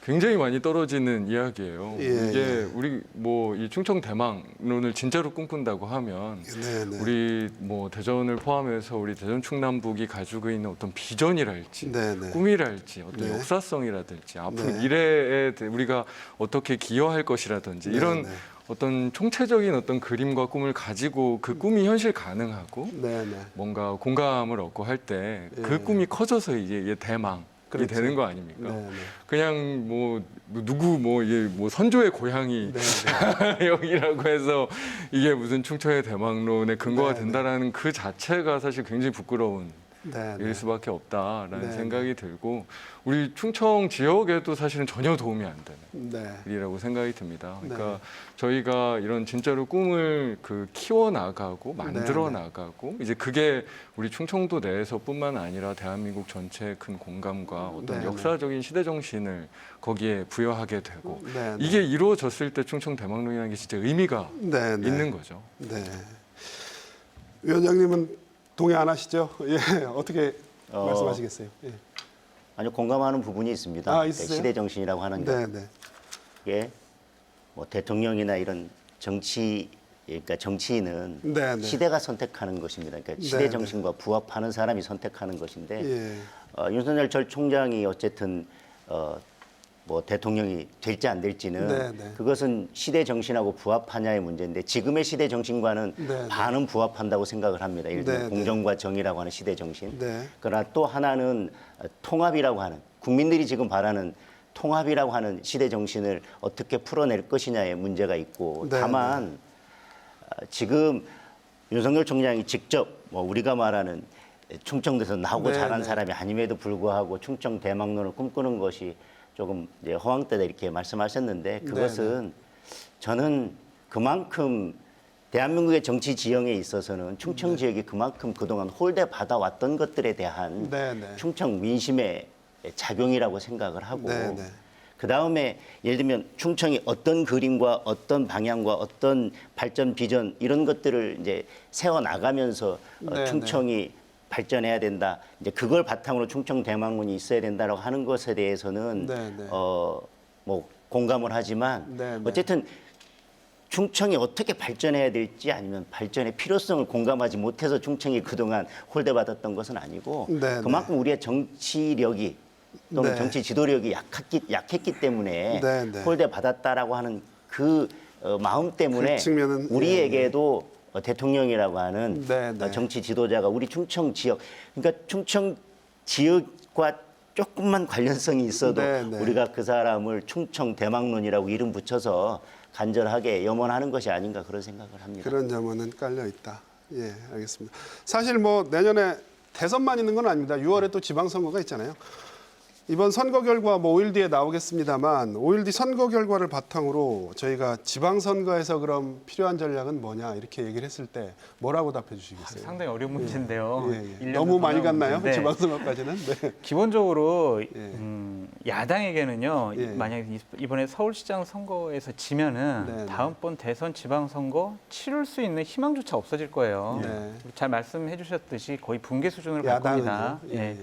굉장히 많이 떨어지는 이야기예요. 이게 우리 뭐 이 충청 대망론을 진짜로 꿈꾼다고 하면 우리 뭐 대전을 포함해서 우리 대전 충남북이 가지고 있는 어떤 비전이랄지 꿈이랄지 어떤 역사성이라든지 앞으로 미래에 우리가 어떻게 기여할 것이라든지 이런 어떤 총체적인 어떤 그림과 꿈을 가지고 그 꿈이 현실 가능하고 뭔가 공감을 얻고 할 때 그 꿈이 커져서 이게 대망 이게 되는 거 아닙니까? 그냥 뭐 누구 뭐 선조의 고향이 여기라고 해서 이게 무슨 충청의 대망론의 근거가 된다라는 그 자체가 사실 굉장히 부끄러운 네, 네. 일 수밖에 없다라는 네, 생각이 들고 우리 충청 지역에도 사실은 전혀 도움이 안 되는 네. 일이라고 생각이 듭니다. 그러니까 네. 저희가 이런 진짜로 꿈을 키워 나가고 만들어 네, 네. 나가고 이제 그게 우리 충청도 내에서뿐만 아니라 대한민국 전체의 큰 공감과 어떤 네, 역사적인 시대 정신을 거기에 부여하게 되고 네, 네. 이게 이루어졌을 때 충청 대망론이라는 게 진짜 의미가 네, 네. 있는 거죠. 네. 위원장님은 동의 안 하시죠? 예, 어떻게 말씀하시겠어요? 예. 아니 공감하는 부분이 있습니다. 아, 있으세요? 시대 정신이라고 하는 네, 네. 게 뭐 대통령이나 이런 정치 그러니까 정치인은 네, 네. 시대가 선택하는 것입니다. 그러니까 네, 시대 네. 정신과 부합하는 사람이 선택하는 것인데 예. 윤석열 전 총장이 어쨌든 뭐 대통령이 될지 안 될지는 네, 네. 그것은 시대 정신하고 부합하냐의 문제인데 지금의 시대 정신과는 네, 네. 반은 부합한다고 생각을 합니다. 예를 들면 네, 네. 공정과 정의라고 하는 시대 정신. 네. 그러나 또 하나는 통합이라고 하는 국민들이 지금 바라는 통합이라고 하는 시대 정신을 어떻게 풀어낼 것이냐의 문제가 있고 네, 다만 지금 윤석열 총장이 직접 뭐 우리가 말하는 충청도에서 나오고 네, 자란 네. 사람이 아님에도 불구하고 충청 대망론을 꿈꾸는 것이 조금 이제 허황되다 이렇게 말씀하셨는데 그것은 저는 그만큼 대한민국의 정치 지형에 있어서는 충청 지역이 그만큼 그동안 홀대 받아왔던 것들에 대한 네, 네. 충청 민심의 작용이라고 생각을 하고 네, 네. 그 다음에 예를 들면 충청이 어떤 그림과 어떤 방향과 어떤 발전 비전 이런 것들을 이제 세워 나가면서 네, 충청이 발전해야 된다. 이제 그걸 바탕으로 충청 대망론이 있어야 된다라고 하는 것에 대해서는 네, 네. 뭐 공감을 하지만 네, 네. 어쨌든 충청이 어떻게 발전해야 될지 아니면 발전의 필요성을 공감하지 못해서 충청이 그동안 홀대받았던 것은 아니고 네, 그만큼 우리의 정치력이 또는 네. 정치 지도력이 약했기 때문에 네, 네. 홀대받았다라고 하는 그 마음 때문에 그 측면은, 우리에게도 대통령이라고 하는 네, 네. 정치 지도자가 우리 충청 지역 그러니까 충청 지역과 조금만 관련성이 있어도 네, 네. 우리가 그 사람을 충청 대망론이라고 이름 붙여서 간절하게 염원하는 것이 아닌가 그런 생각을 합니다. 그런 점은 깔려 있다. 예, 알겠습니다. 사실 뭐 내년에 대선만 있는 건 아닙니다. 6월에 또 지방선거가 있잖아요. 이번 선거 결과 뭐 5일 뒤에 나오겠습니다만 5일 뒤 선거 결과를 바탕으로 저희가 지방선거에서 그럼 필요한 전략은 뭐냐 이렇게 얘기를 했을 때 뭐라고 답해 주시겠어요? 상당히 어려운 문제인데요. 예, 예. 1년 너무 많이 더 갔나요? 남았는데 지방선거까지는? 네. 기본적으로 예. 야당에게는요. 예. 만약에 이번에 서울시장 선거에서 지면은 네, 네. 다음번 대선 지방선거 치를 수 있는 희망조차 없어질 거예요. 네. 잘 말씀해 주셨듯이 거의 붕괴 수준으로 갈 야당은요? 겁니다. 예, 예.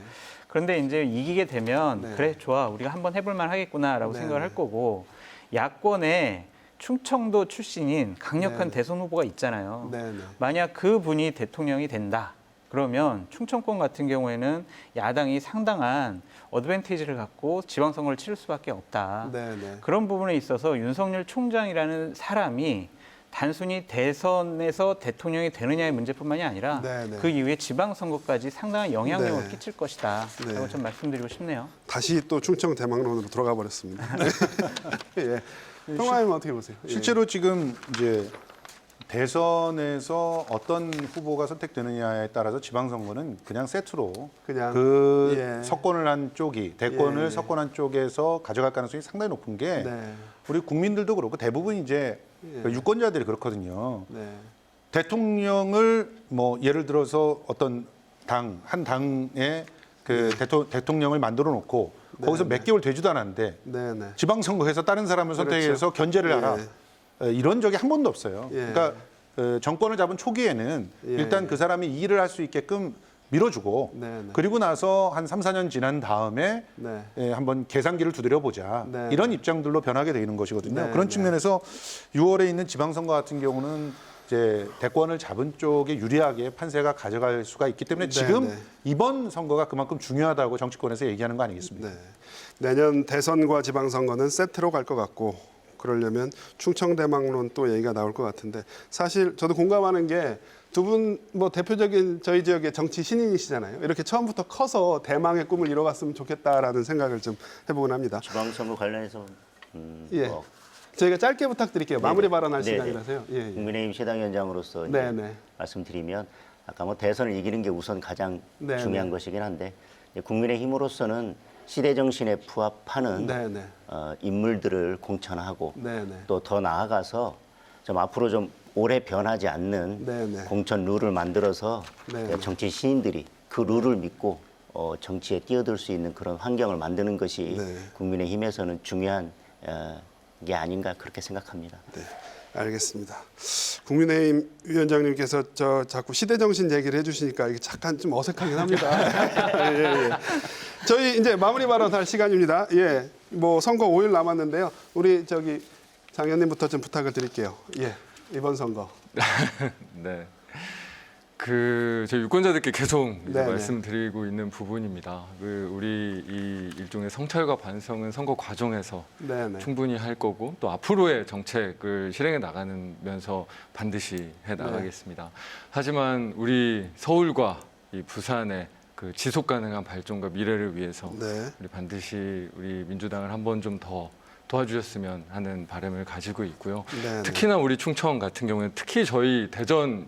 그런데 이제 이기게 되면 네. 그래 좋아 우리가 한번 해볼 만 하겠구나라고 네, 생각을 네. 할 거고 야권에 충청도 출신인 강력한 네, 네. 대선 후보가 있잖아요. 네, 네. 만약 그분이 대통령이 된다. 그러면 충청권 같은 경우에는 야당이 상당한 어드밴티지를 갖고 지방선거를 치를 수밖에 없다. 네, 네. 그런 부분에 있어서 윤석열 총장이라는 사람이 단순히 대선에서 대통령이 되느냐의 문제뿐만이 아니라 네, 네. 그 이후에 지방선거까지 상당한 영향력을 네. 끼칠 것이다. 네. 라고 좀 말씀드리고 싶네요. 다시 또 충청 대망론으로 들어가 버렸습니다. 예. 평화님 어떻게 보세요? 예. 실제로 지금 이제 대선에서 어떤 후보가 선택되느냐에 따라서 지방선거는 그냥 세트로 그냥, 그 예. 석권을 한 쪽이 대권을 예. 석권한 쪽에서 가져갈 가능성이 상당히 높은 게 네. 우리 국민들도 그렇고 대부분 이제 예. 그 유권자들이 그렇거든요. 네. 대통령을 뭐 예를 들어서 어떤 한 당의 그 대통령을 만들어 놓고 거기서 몇 개월 되지도 않았는데 네, 네. 지방선거에서 다른 사람을 선택해서 견제를 하라. 이런 적이 한 번도 없어요. 예. 그러니까 정권을 잡은 초기에는 예, 일단 예. 그 사람이 이 일을 할 수 있게끔 밀어주고 네, 네. 그리고 나서 한 3, 4년 지난 다음에 네. 한번 계산기를 두드려 보자. 네. 이런 입장들로 변하게 되는 것이거든요. 네, 그런 네. 측면에서 6월에 있는 지방선거 같은 경우는 이제 대권을 잡은 쪽에 유리하게 판세가 가져갈 수가 있기 때문에 네, 지금 네. 이번 선거가 그만큼 중요하다고 정치권에서 얘기하는 거 아니겠습니까? 네. 내년 대선과 지방선거는 세트로 갈 것 같고 그러려면 충청대망론 또 얘기가 나올 것 같은데 사실 저도 공감하는 게 두 분 뭐 대표적인 저희 지역의 정치 신인이시잖아요. 이렇게 처음부터 커서 대망의 꿈을 이뤄갔으면 좋겠다라는 생각을 좀 해보곤 합니다. 지방선거 관련해서 예. 뭐 저희가 짧게 부탁드릴게요. 마무리 발언할 네네. 시간이라서요. 예, 예. 국민의힘 시당위원장으로서 이제 네네. 말씀드리면 아까 뭐 대선을 이기는 게 우선 가장 네네. 중요한 것이긴 한데 국민의힘으로서는 시대 정신에 부합하는 네네. 인물들을 공천하고 네네. 또 더 나아가서 좀 앞으로 좀 오래 변하지 않는 네네. 공천 룰을 만들어서 네네. 정치 신인들이 그 룰을 믿고 정치에 뛰어들 수 있는 그런 환경을 만드는 것이 네. 국민의힘에서는 중요한 게 아닌가 그렇게 생각합니다. 네, 알겠습니다. 국민의힘 위원장님께서 자꾸 시대정신 얘기를 해주시니까 이게 잠깐 좀 어색하긴 합니다. 예, 예. 저희 이제 마무리 발언할 시간입니다. 예, 뭐 선거 5일 남았는데요. 우리 장 의원님부터 좀 부탁을 드릴게요. 예, 이번 선거. 네. 저희 유권자들께 계속 이제 네네. 말씀드리고 있는 부분입니다. 우리 이 일종의 성찰과 반성은 선거 과정에서 네네. 충분히 할 거고 또 앞으로의 정책을 실행해 나가면서 반드시 해 나가겠습니다. 하지만 우리 서울과 이 부산의 그 지속 가능한 발전과 미래를 위해서 네. 우리 반드시 우리 민주당을 한 번 좀 더 도와주셨으면 하는 바람을 가지고 있고요. 네네. 특히나 우리 충청 같은 경우에는 특히 저희 대전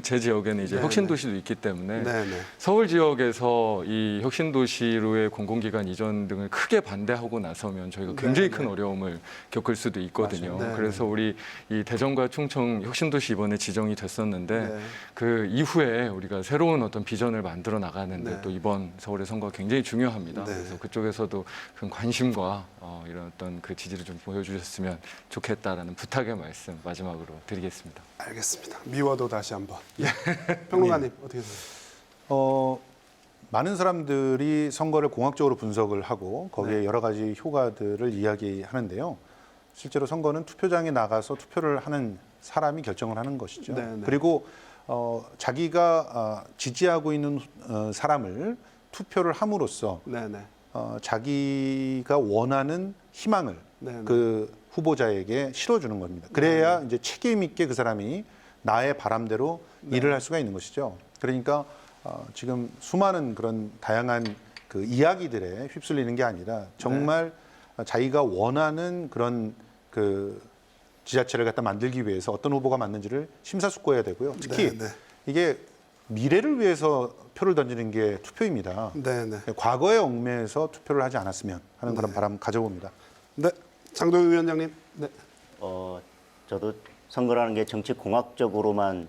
제 지역에는 이제 네네. 혁신도시도 있기 때문에 네네. 서울 지역에서 이 혁신도시로의 공공기관 이전 등을 크게 반대하고 나서면 저희가 굉장히 큰 어려움을 겪을 수도 있거든요. 맞아요. 네네. 그래서 우리 이 대전과 충청 혁신도시 이번에 지정이 됐었는데 네. 그 이후에 우리가 새로운 어떤 비전을 만들어 나가는데 네. 또 이번 서울의 선거가 굉장히 중요합니다. 네. 그래서 그쪽에서도 큰 관심과 이런 어떤 그 지지를 좀 보여주셨으면 좋겠다라는 부탁의 말씀 마지막으로 드리겠습니다. 알겠습니다. 미워도 다시 한번. 예. 평론가님 어떻게 생각하세요? 많은 사람들이 선거를 공학적으로 분석을 하고 거기에 네. 여러 가지 효과들을 이야기하는데요. 실제로 선거는 투표장에 나가서 투표를 하는 사람이 결정을 하는 것이죠. 네네. 그리고 자기가 지지하고 있는 사람을 투표를 함으로써 네네. 자기가 원하는 희망을 네네. 그 후보자에게 실어주는 겁니다. 그래야 이제 책임 있게 그 사람이 나의 바람대로 일을 할 수가 있는 것이죠. 그러니까 지금 수많은 그런 다양한 그 이야기들에 휩쓸리는 게 아니라 정말 자기가 원하는 그런 그 지자체를 갖다 만들기 위해서 어떤 후보가 맞는지를 심사숙고해야 되고요. 특히 네네. 이게 미래를 위해서 표를 던지는 게 투표입니다. 네네. 과거에 얽매여서 투표를 하지 않았으면 하는 그런 바람 가져봅니다. 네, 장도영 위원장님. 네. 저도 선거라는 게 정치 공학적으로만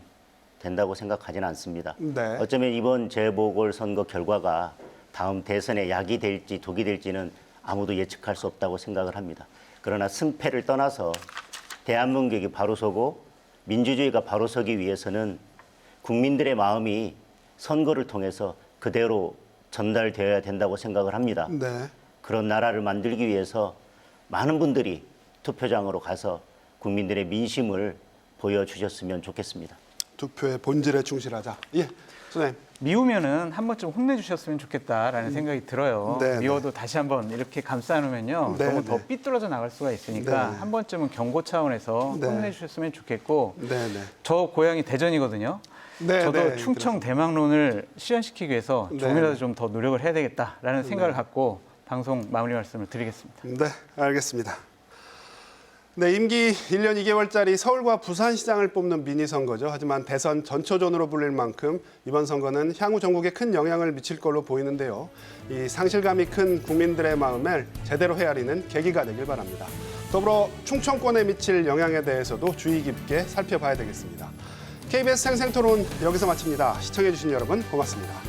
된다고 생각하지는 않습니다. 네. 어쩌면 이번 재보궐선거 결과가 다음 대선에 약이 될지 독이 될지는 아무도 예측할 수 없다고 생각을 합니다. 그러나 승패를 떠나서 대한민국이 바로 서고 민주주의가 바로 서기 위해서는 국민들의 마음이 선거를 통해서 그대로 전달되어야 된다고 생각을 합니다. 네. 그런 나라를 만들기 위해서 많은 분들이 투표장으로 가서 국민들의 민심을 보여주셨으면 좋겠습니다. 투표의 본질에 충실하자. 예, 선생님. 미우면은 한 번쯤 혼내주셨으면 좋겠다라는 생각이 들어요. 네, 미워도 다시 한번 이렇게 감싸놓으면요. 네, 너무 더 네. 삐뚤어져 나갈 수가 있으니까 네. 한 번쯤은 경고 차원에서 네. 혼내주셨으면 좋겠고 네네. 저 고향이 대전이거든요. 네, 저도 네, 충청 대망론을 실현시키기 위해서 네. 조금이라도 좀 더 노력을 해야 되겠다라는 생각을 갖고 방송 마무리 말씀을 드리겠습니다. 네, 알겠습니다. 네, 임기 1년 2개월짜리 서울과 부산시장을 뽑는 미니선거죠. 하지만 대선 전초전으로 불릴 만큼 이번 선거는 향후 전국에 큰 영향을 미칠 걸로 보이는데요. 이 상실감이 큰 국민들의 마음을 제대로 헤아리는 계기가 되길 바랍니다. 더불어 충청권에 미칠 영향에 대해서도 주의 깊게 살펴봐야 되겠습니다. KBS 생생토론 여기서 마칩니다. 시청해주신 여러분 고맙습니다.